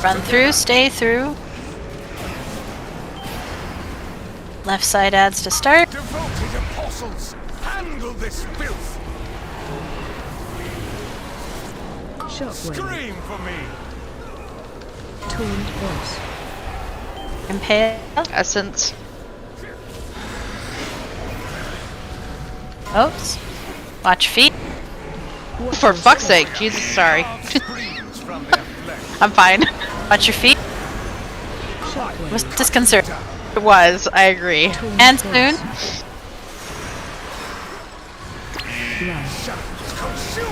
Run through, stay through. Left side adds to start. Devoted apostles, handle this filth. Scream for me. Tuned voice. Impale. Essence. Oops. Watch feet. For fuck's sake, Jesus, sorry. I'm fine. Watch your feet. Was disconcerting. It was, I agree. And soon.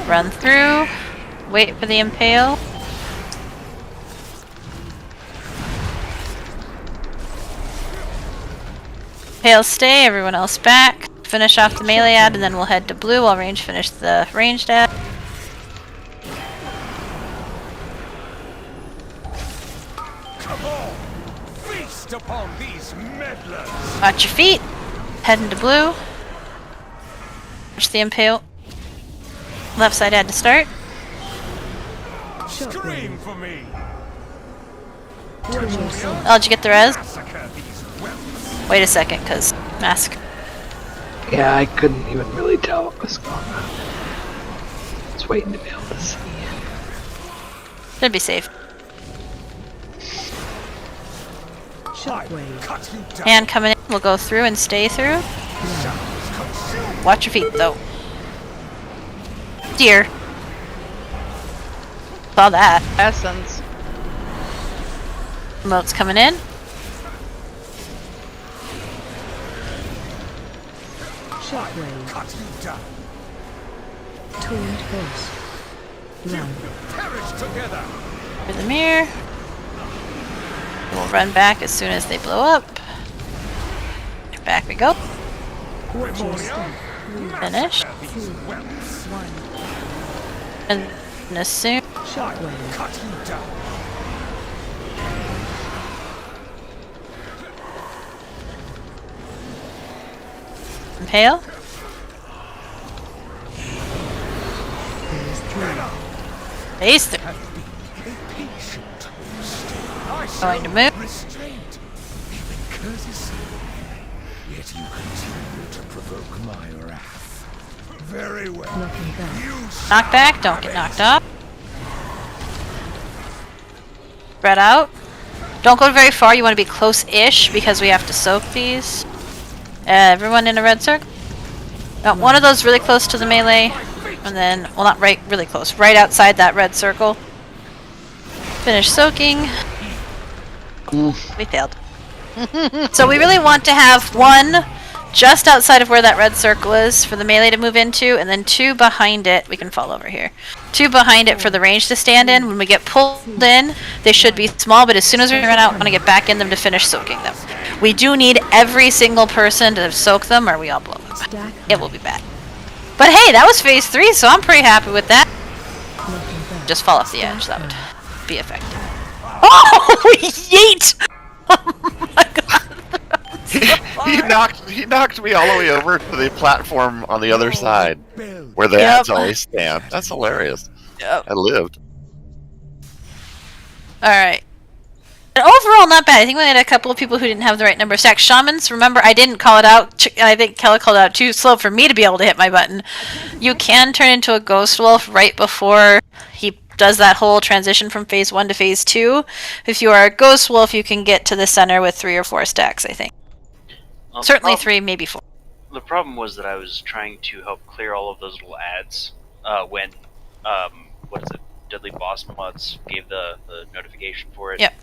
Run through. Wait for the impale. Impale stay, everyone else back. Finish off the melee ad, and then we'll head to blue while range finish the ranged ad. Come on, feast upon these meddlers. Watch your feet. Heading to blue. Watch the impale. Left side ad to start. Scream for me. Oh, did you get the res? Wait a second, cause mask. Yeah, I couldn't even really tell what was going on. I was waiting to be able to see. Should be safe. Hand coming in, we'll go through and stay through. Watch your feet, though. Dear. Saw that. Essence. Remote's coming in. Shockwave. Cut you down. Tuned voice. Run. Perish together. Through the mirror. We'll run back as soon as they blow up. Back we go. Finish. And assume. Shockwave. Cut you down. Impale. Phase 3. Going to move. Restraint, even courtesy. Yet you continue to provoke my wrath. Very well. Knock back, don't get knocked off. Spread out. Don't go very far, you want to be close-ish because we have to soak these. Everyone in a red circle. Oh, one of those really close to the melee. And then, well, not right, really close. Right outside that red circle. Finish soaking. We failed. So we really want to have one just outside of where that red circle is for the melee to move into, and then two behind it. We can fall over here. Two behind it for the range to stand in. When we get pulled in, they should be small, but as soon as we run out, we want to get back in them to finish soaking them. We do need every single person to soak them, or we all blow up. It will be bad. But hey, that was phase 3, so I'm pretty happy with that. Just fall off the edge, that would be effective. Oh, yeet! Oh my god. He knocked me all the way over to the platform on the other side, where the ads always stand. That's hilarious. Yep. I lived. Alright. And overall, not bad. I think we had a couple of people who didn't have the right number of stacks. Shamans, remember, I didn't call it out. I think Kella called it out too slow for me to be able to hit my button. You can turn into a ghost wolf right before he does that whole transition from phase 1 to phase 2. If you are a ghost wolf, you can get to the center with 3 or 4 stacks, I think. Certainly 3, maybe 4. The problem was that I was trying to help clear all of those little ads when, what is it, Deadly Boss Mods gave the notification for it. Yep.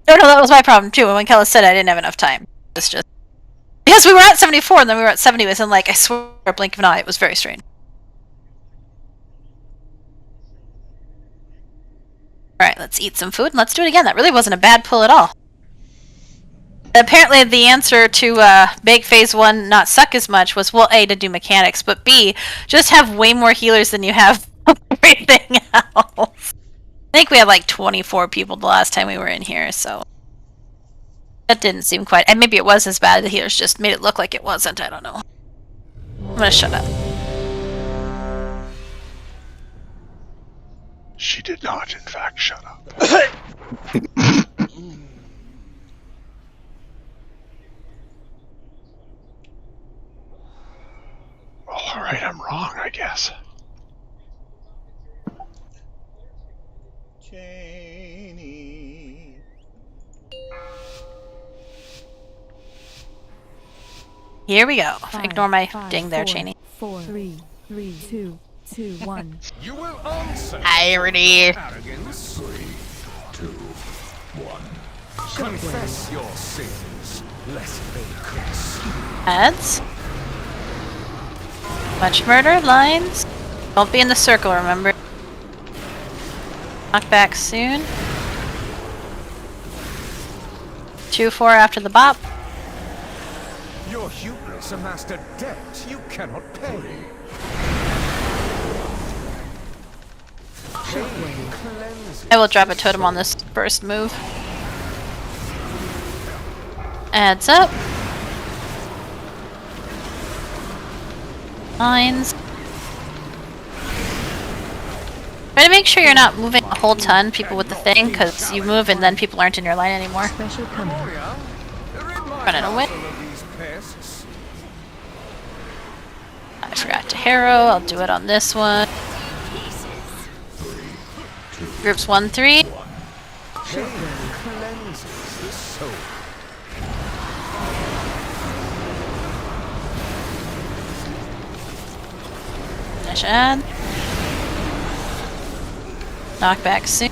No, that was my problem too. When Kella said I didn't have enough time. It's just because we were at 74 and then we were at 70 within, like, I swear, a blink of an eye. It was very strange. Alright, let's eat some food and let's do it again. That really wasn't a bad pull at all. Apparently the answer to make phase 1 not suck as much was, well, A, to do mechanics, but B, just have way more healers than you have everything else. I think we had like 24 people the last time we were in here, so that didn't seem quite, and maybe it was as bad. The healers just made it look like it wasn't. I don't know. I'm gonna shut up. She did not, in fact, shut up. Alright, I'm wrong, I guess. Janie. Here we go. 5, Ignore my 5, ding there, 4, Cheney. 4, 3, 2, 2, 1. You will answer. Irony. Arrogance. 3, 2, 1. Confess your sins, lest they consume. Ads. Much murder. Lines. Don't be in the circle, remember. Knock back soon. 2-4 after the bop. Your hubris amassed a debt you cannot pay. I will drop a totem on this first move. Adds up. Lines. Try to make sure you're not moving a whole ton, people with the thing, because you move and then people aren't in your line anymore. Running away. I forgot to harrow, I'll do it on this one. Groups 1-3. Finish ad. Knock back soon.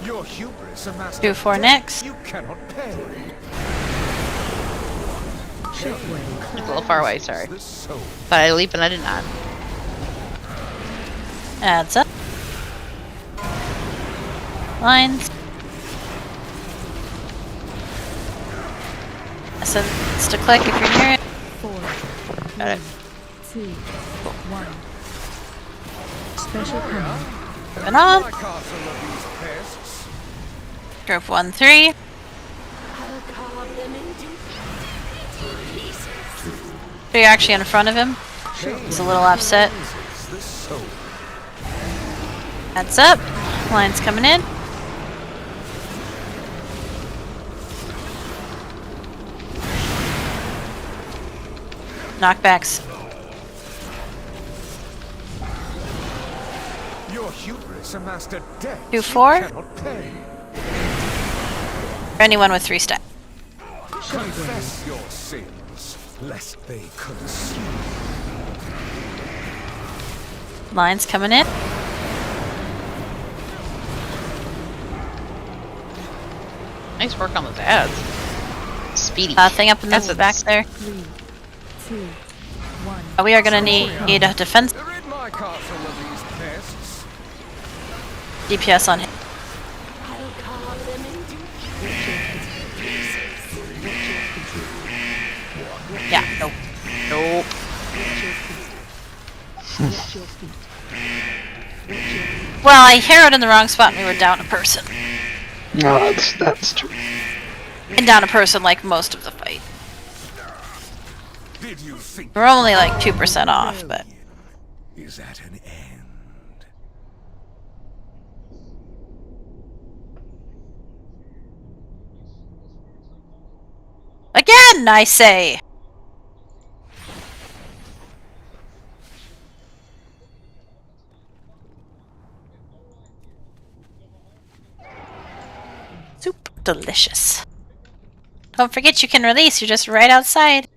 Your hubris amassed 2-4 next. you cannot pay. It's a little far away, sorry. But I leap and I did not. Adds up. Lines. Essence to click if you're near it. 4, Got it. 2, 1. Special coming. Moving on. Group 1-3. So you're actually in front of him. He's a little offset. That's up. Line's coming in. Knockbacks. Your hubris amassed a debt 2-4. you cannot pay. For anyone with 3 stack. Confess your sins, lest they consume. Line's coming in. Nice work on those ads. Speedy. Thing up in the back there. 3, 2, 1. Oh, we are gonna need a defense Rid my castle of these pests. DPS on him. Yeah, nope. Nope. Well, I harrowed in the wrong spot and we were down a person. No, that's true. And down a person like most of the fight. Did you think We're only like 2% off, but... is at an end? Again, I say! Soup. Delicious. Don't forget you can release, you're just right outside.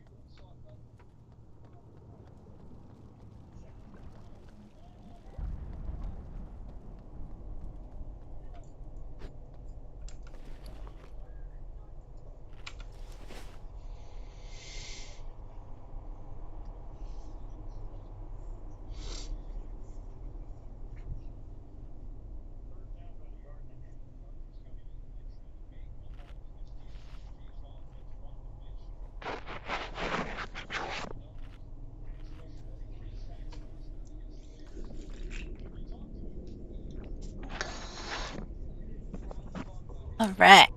Alright.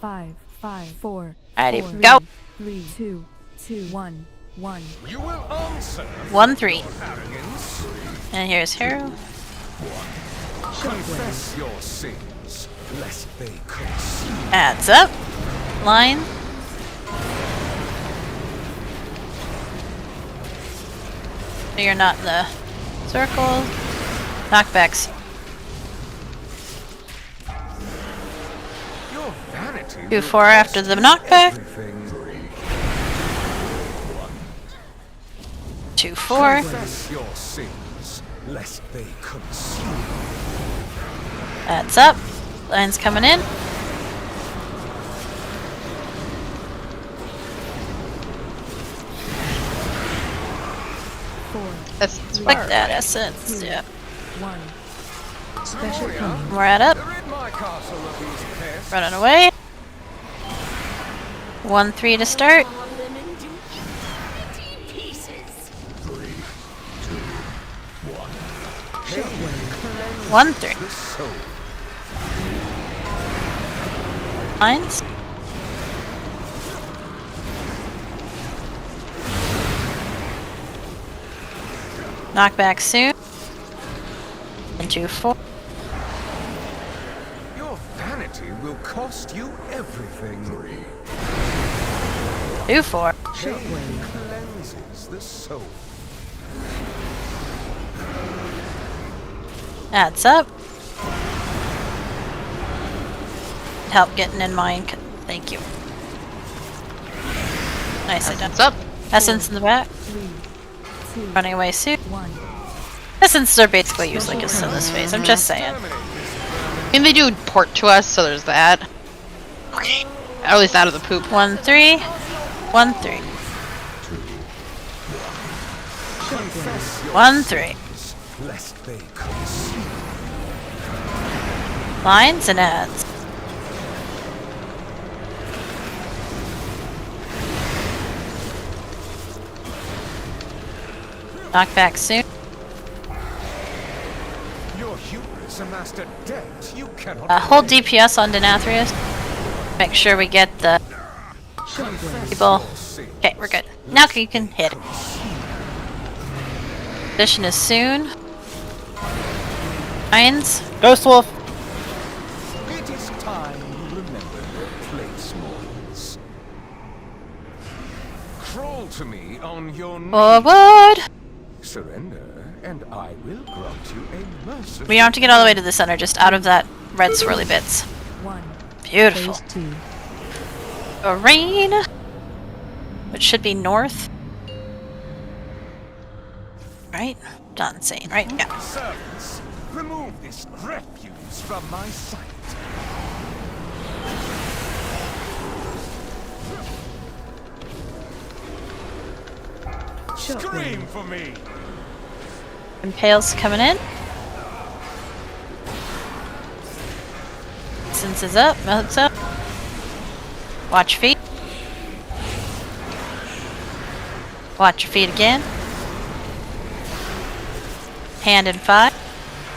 Five, four, Alrighty, four, go. 3, 2, 1, 1. You will answer 1, 3. your arrogance. And here's Hero. Confess your sins, lest they consume. Adds up. Line. So you're not in the circle. Knockbacks. Your vanity 2-4 after the knockback. 2-4. Confess your sins, lest they consume. That's up. Line's coming in. That's like that essence. Yeah. 1. Special coming. We're at up. Running away. 1-3 to start. 1-3. Lines. Knockback soon. And 2-4. Your vanity will cost you everything. 2-4. Pain cleanses the soul. That's up. Help getting in mine. Thank you. Nicely done. It's up. Essence in the back. Running away soon. Essences are basically useless in this phase. I'm just saying. I mean, they do port to us, so there's that. At least out of the poop. 1-3. 1-3. 1-3. Lest they consume. Lines and adds. Knockback soon. Your hubris amassed a debt you cannot Hold DPS on Denathrius. Make sure we get the people. Okay, we're good. Now you can hit it. Position is soon. Lines. Ghost Wolf. It is time you remember your place, mortals. Crawl to me on your knees. Forward. Surrender, and I will grant you a merciful. We don't have to get all the way to the center, just out of that red swirly bits. 1. Beautiful. Phase 2. A rain. Which should be north. Right? Done saying, right? Yeah. Servants, remove this refuse from my sight. Scream for me! Impale's coming in. Essence is up, melts up. Watch feet. Watch your feet again. Hand in 5.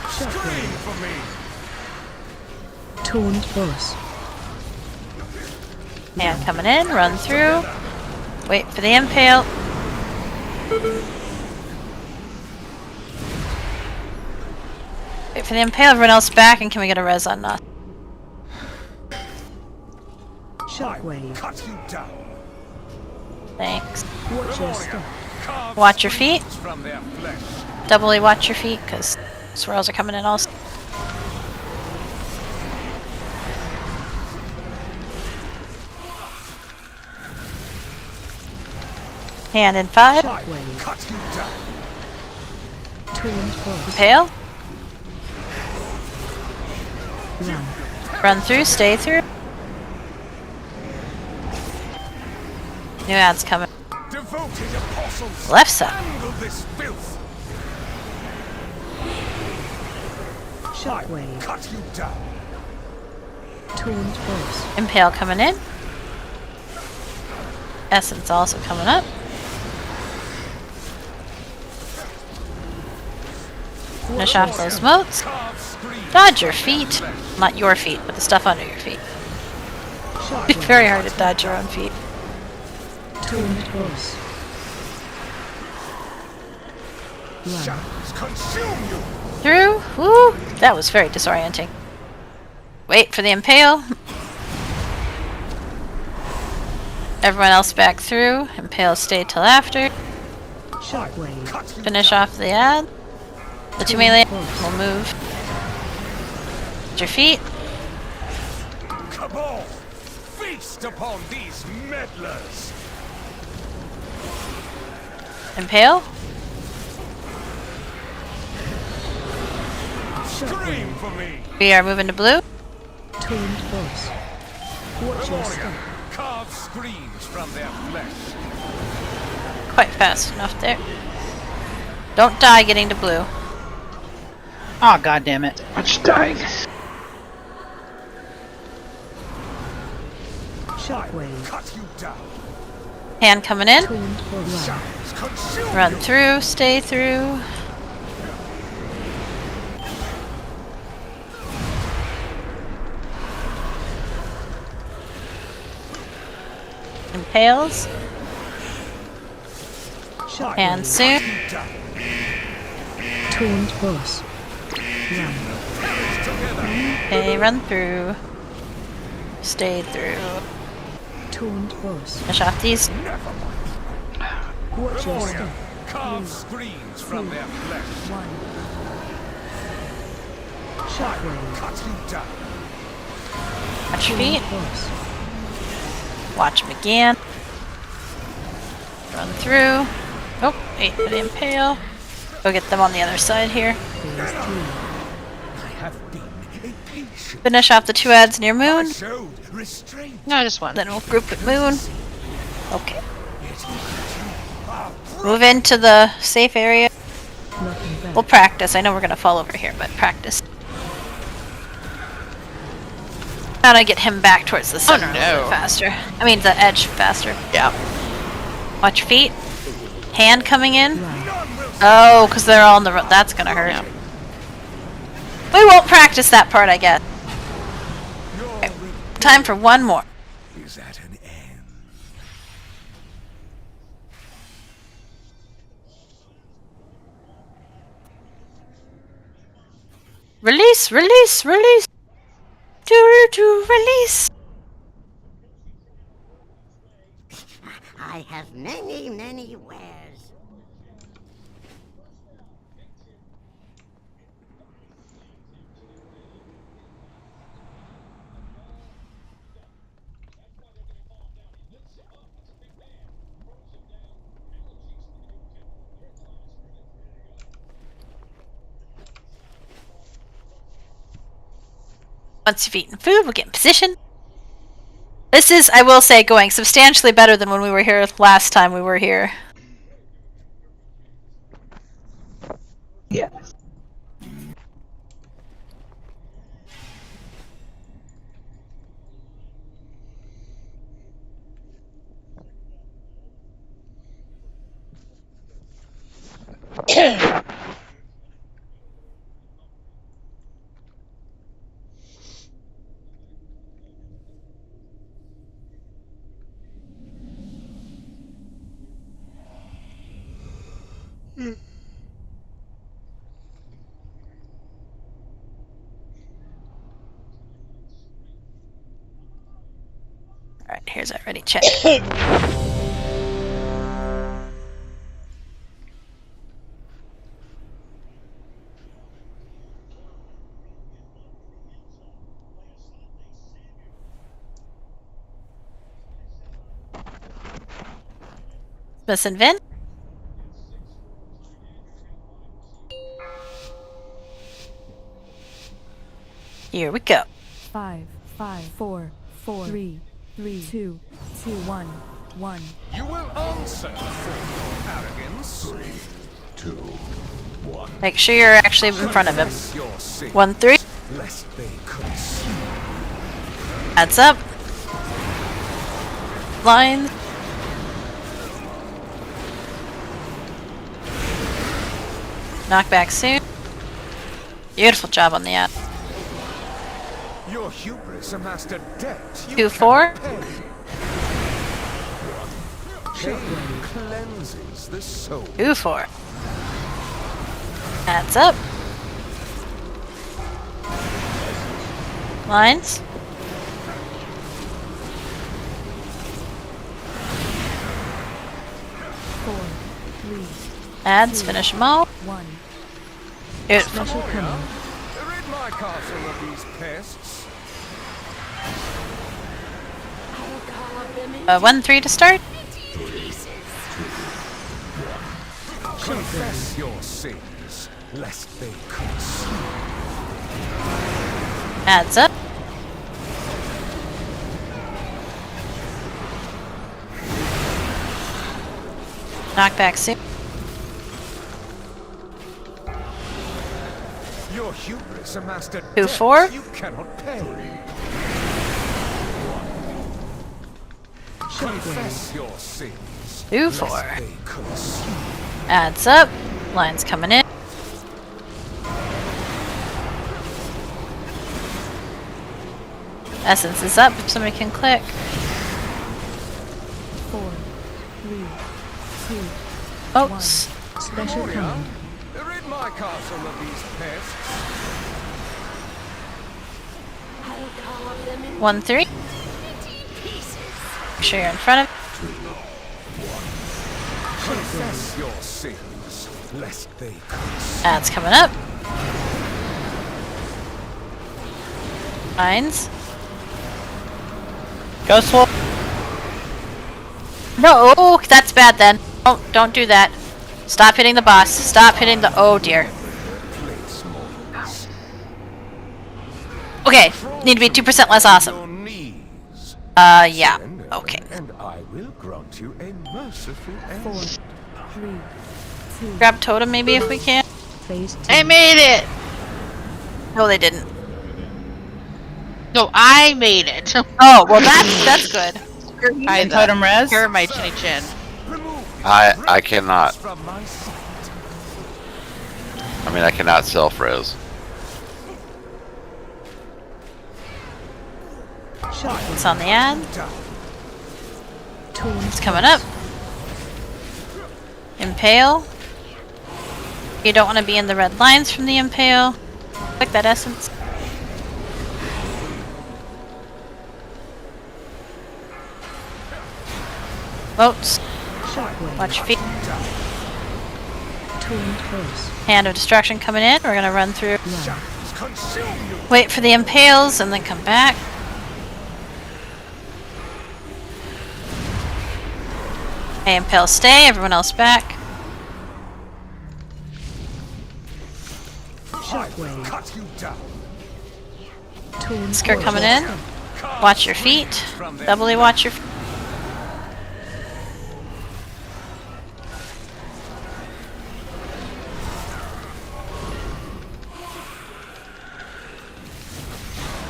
Scream for me! Taunt boss. Hand coming in, run through. Wait for the impale. Wait for the impale, everyone else back, and can we get a res on us? Shockwave. Cut you down. Thanks. Watch your step. Watch your feet. From their flesh. Doubly watch your feet, because swirls are coming in also. Hand in 5. Cut you down. Taunt boss. Impale. Run. Run through, stay through. New ads coming. Devoted apostles. Left side. Handle this filth. Shockwave. Cut you down. Taunt boss. Impale coming in. Essence also coming up. Finish off those moats. Carve Dodge your feet. Not your feet, but the stuff under your feet. It's very hard to dodge your own feet. Through? Woo! That was very disorienting. Wait for the impale. Everyone else back through. Impale stay till after. Finish off the ad. The 2 melee will move. Your feet. Cabal, feast upon these meddlers. Impale. Scream for me. We are moving to blue. Turned boss. Watch your step. Carve screams from their flesh. Quite fast enough there. Don't die getting to blue. Oh, god damn it. Much dying. Shockwave. Cut you down. Hand coming in. Run through, stay through. Impales. And soon. Turned boss. Run. Okay, run through. Stay through. Turned boss. Finish off these. Watch your step. Carve screams from their flesh. One. Shockwave. Cut you down. Watch your feet. Watch them again. Run through. Oh, 8 for the impale. Go get them on the other side here. Finish off the 2 ads near moon. No, just one. Then we'll group at moon. Okay. Move into the safe area. We'll practice. I know we're gonna fall over here, but practice. How to get him back towards the center a little bit faster. I mean, the edge faster. Yeah. Watch your feet. Hand coming in. Oh, because they're all on the road. That's gonna hurt. Yeah. We won't practice that part, I guess. Okay. Time for one more. Is at an end. Release, release, release. To release. I have many, many wares. Once you've eaten food, we'll get in position. This is, I will say, going substantially better than when we were here last time we were here. Yeah. Alright, here's our ready check. Miss and Vin. Here we go. 5, 5, 4, 4, 3, 3, 2, 2, 1, 1. You will answer for your arrogance. 3, 2, 1. Make sure you're actually in front of him. 1, 3. Lest they consume. Adds up. Lines. Knock back soon. Beautiful job on the ad. Your hubris amassed a debt you 2-4. Pain cleanses the soul. 2-4. Adds up. Lines. Adds, finish them all. Beautiful. Rid my castle of these pests. 1-3 to start. Confess your sins, lest they consume. Adds up. Knockback soon. Your hubris amassed a 2-4. debt you cannot pay. Confess your sins. 2-4. lest they consume. Adds up. Lines coming in. Essence is up if somebody can click. 4, 3, 2, Oops. Special command. Rid my castle of these pests. 1-3. Make sure you're in front of. Confess your sins, lest they consume. Adds coming up. Lines. Ghost Wolf. No, that's bad then. Don't do that. Stop hitting the boss. Stop hitting the. Oh dear. Okay, need to be 2% less awesome. Yeah. Okay. And I will grant you a merciful 4, end. 3, 2. Grab totem maybe if we can. Phase 2. I made it! No, they didn't. No, I made it. Oh, well that's good. Hi, totem res? Here my chinny chin. I cannot. From my sight. I mean, I cannot self-res. It's on the ad. It's coming up. Impale. You don't want to be in the red lines from the impale. Click that essence. Votes. Watch your feet. Hand of Destruction coming in. We're gonna run through. Wait for the impales and then come back. Okay, impale stay. Everyone else back. Cut you down. Skirt coming in. Watch your feet. Doubly watch your feet.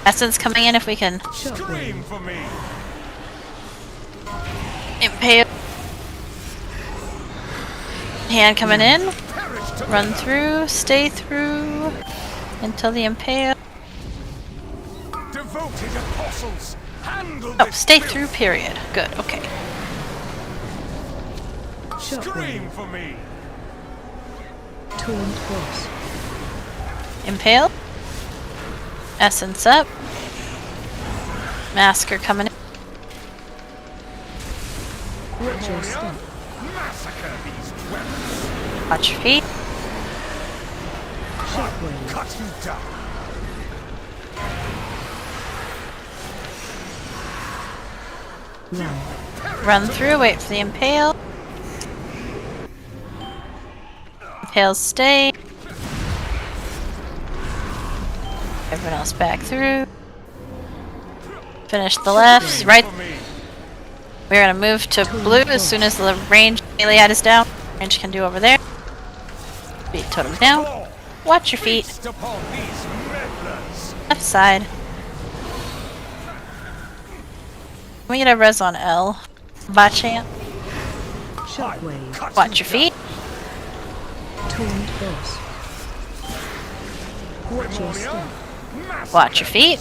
Essence coming in if we can. Scream for me. Impale. Hand coming in. Run through. Stay through. Until the impale. Devoted apostles, handle Oh, this stay filth. through, period. Good, okay. Scream for me. Impale. Essence up. Masker coming in. Massacre these weapons. Watch your feet. Cut you down. Run through, wait for the impale. Impale stay. Everyone else back through. Finish the left, right. We're gonna move to blue as soon as the range Iliad is down. Range can do over there. Beat totem down. Watch your feet. Left side. Can we get a res on L? Bachan. Watch your feet. Watch your feet.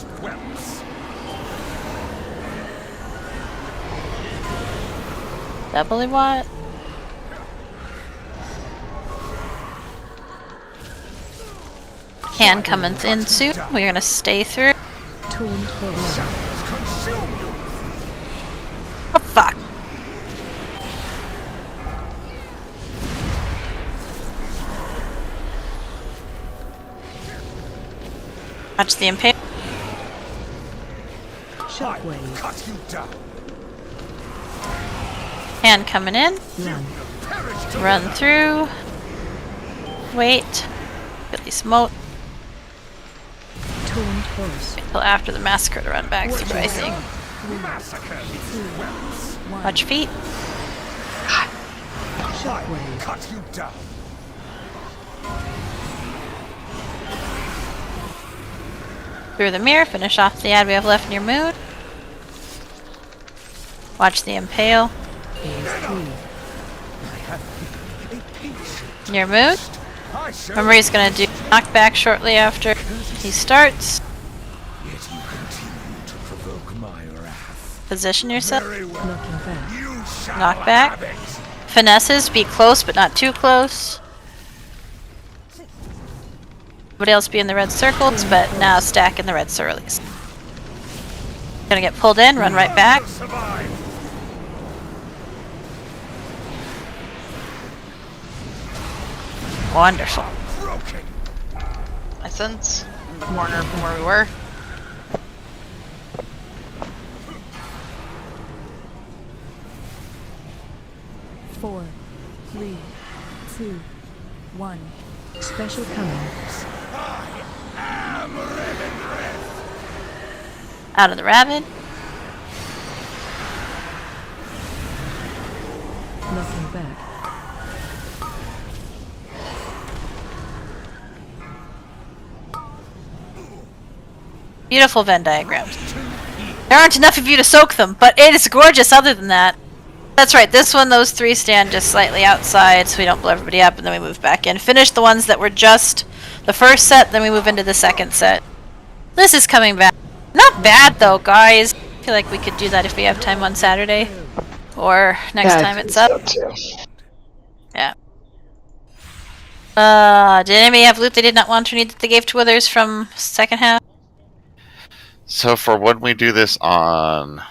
Doubly what? Hand coming in soon. We're gonna stay through. Oh fuck. Watch the impale. Hand coming in. Run through. Wait. Get these moat. Wait till after the massacre to run back through, I think. Watch feet. Cut you down. Through the mirror, finish off the ad we have left in your mood. Watch the impale. In your mood. Remember he's gonna do knockback shortly after he starts. Position yourself. Knockback. Finesses, be close but not too close. Everybody else be in the red circles, but now stack in the red circles. Gonna get pulled in, run right back. Wonderful. My sense in the corner from where we were. Four, 3, 2, 1. Special coming. Out of the rabbit. Looking back. Beautiful Venn diagrams. There aren't enough of you to soak them, but it is gorgeous other than that. That's right, this one, those three stand just slightly outside so we don't blow everybody up, and then we move back in. Finish the ones that were just the first set, then we move into the second set. This is coming back. Not bad though, guys. I feel like we could do that if we have time on Saturday. Or next time it's up. Yeah. Did anybody have loot they did not want or need that they gave to others from second half? So for when we do this on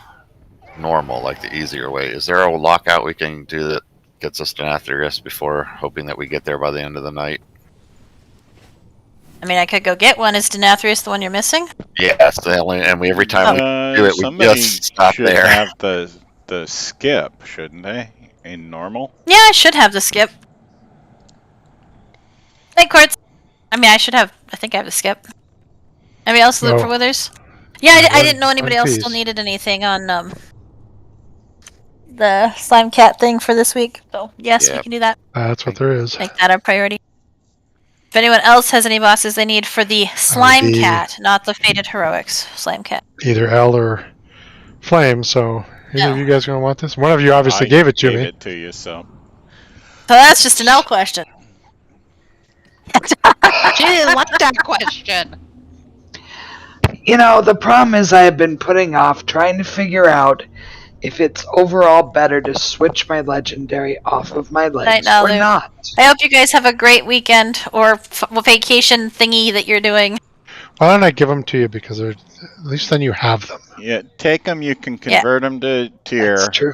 normal, like the easier way, is there a lockout we can do that gets us to Nathrius before hoping that we get there by the end of the night? I mean, I could go get one. Is Denathrius the one you're missing? Yes, and we every time we do it, we just stop should there. Have the skip, shouldn't they? In normal. Yeah, I should have the skip. Hey, Quartz. I mean, I should have. I think I have the skip. Anybody else look for withers? Yeah, I didn't know anybody else still needed anything on the slime cat thing for this week. So yes, we can do that. That's what there is. Make that our priority. If anyone else has any bosses they need for the slime cat, not the fated heroics slime cat. Either L or Flame. So either of you guys gonna want this? One of you obviously gave it to me. Gave it to you, so. So that's just an L question. She didn't like that question. You know, the problem is I have been putting off trying to figure out if it's overall better to switch my legendary off of my legs or not. I hope you guys have a great weekend or vacation thingy that you're doing. Why don't I give them to you because they're, at least then you have them. Yeah, take them. You can convert them to tier. That's true.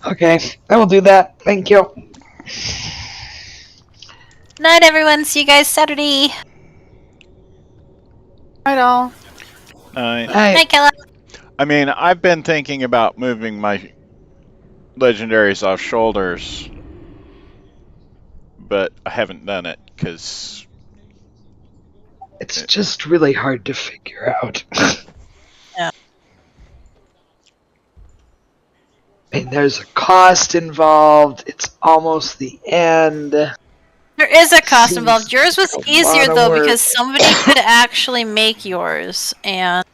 Okay, I will do that. Thank you. Night, everyone. See you guys Saturday. Night, all. Night, Kella. I mean, I've been thinking about moving my legendaries off shoulders, but I haven't done it because it's just really hard to figure out. Yeah. I mean, there's a cost involved. It's almost the end. There is a cost involved. Yours was easier though because somebody could actually make yours, and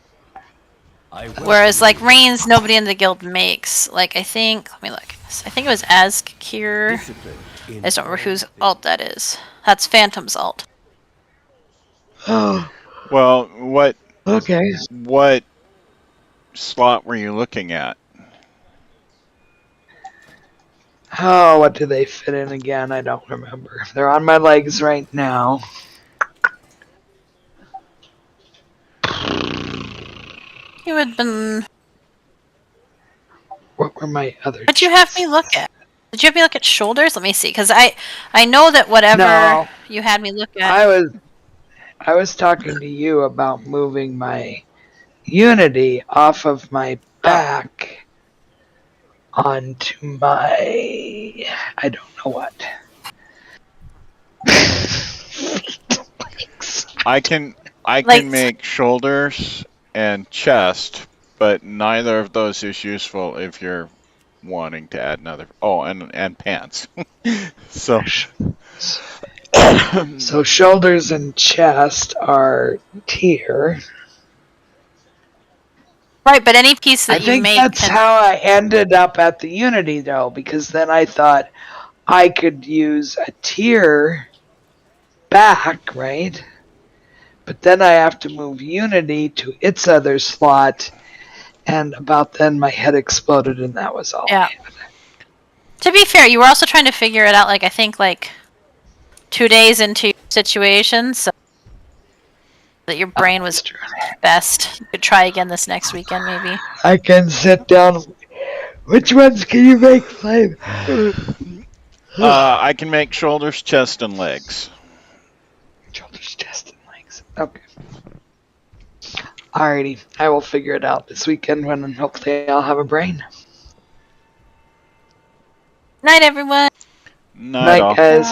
Whereas like Reigns, nobody in the guild makes. Like I think, let me look. I think it was Azkir. I just don't remember whose alt that is. That's Phantom's alt. Oh. Well, what slot were you looking at? Oh, what do they fit in again? I don't remember. They're on my legs right now. You had been. What were my other? What'd you have me look at? Did you have me look at shoulders? Let me see, because I know that whatever you had me look at. I was talking to you about moving my Unity off of my back onto my I don't know what. I can make shoulders and chest, but neither of those is useful if you're wanting to add another. Oh, and pants. So shoulders and chest are tier. Right, but any piece that you make. I think that's how I ended up at the Unity though, because then I thought I could use a tier back, right? But then I have to move Unity to its other slot, and about then my head exploded, and that was all. Yeah. To be fair, you were also trying to figure it out, like I think like 2 days into your situation, so that your brain was best. You could try again this next weekend, maybe. I can sit down. Which ones can you make, Flame? I can make shoulders, chest, and legs. Shoulders, chest, and legs. Okay. Alrighty, I will figure it out this weekend when hopefully I'll have a brain. Night, everyone. Night, guys.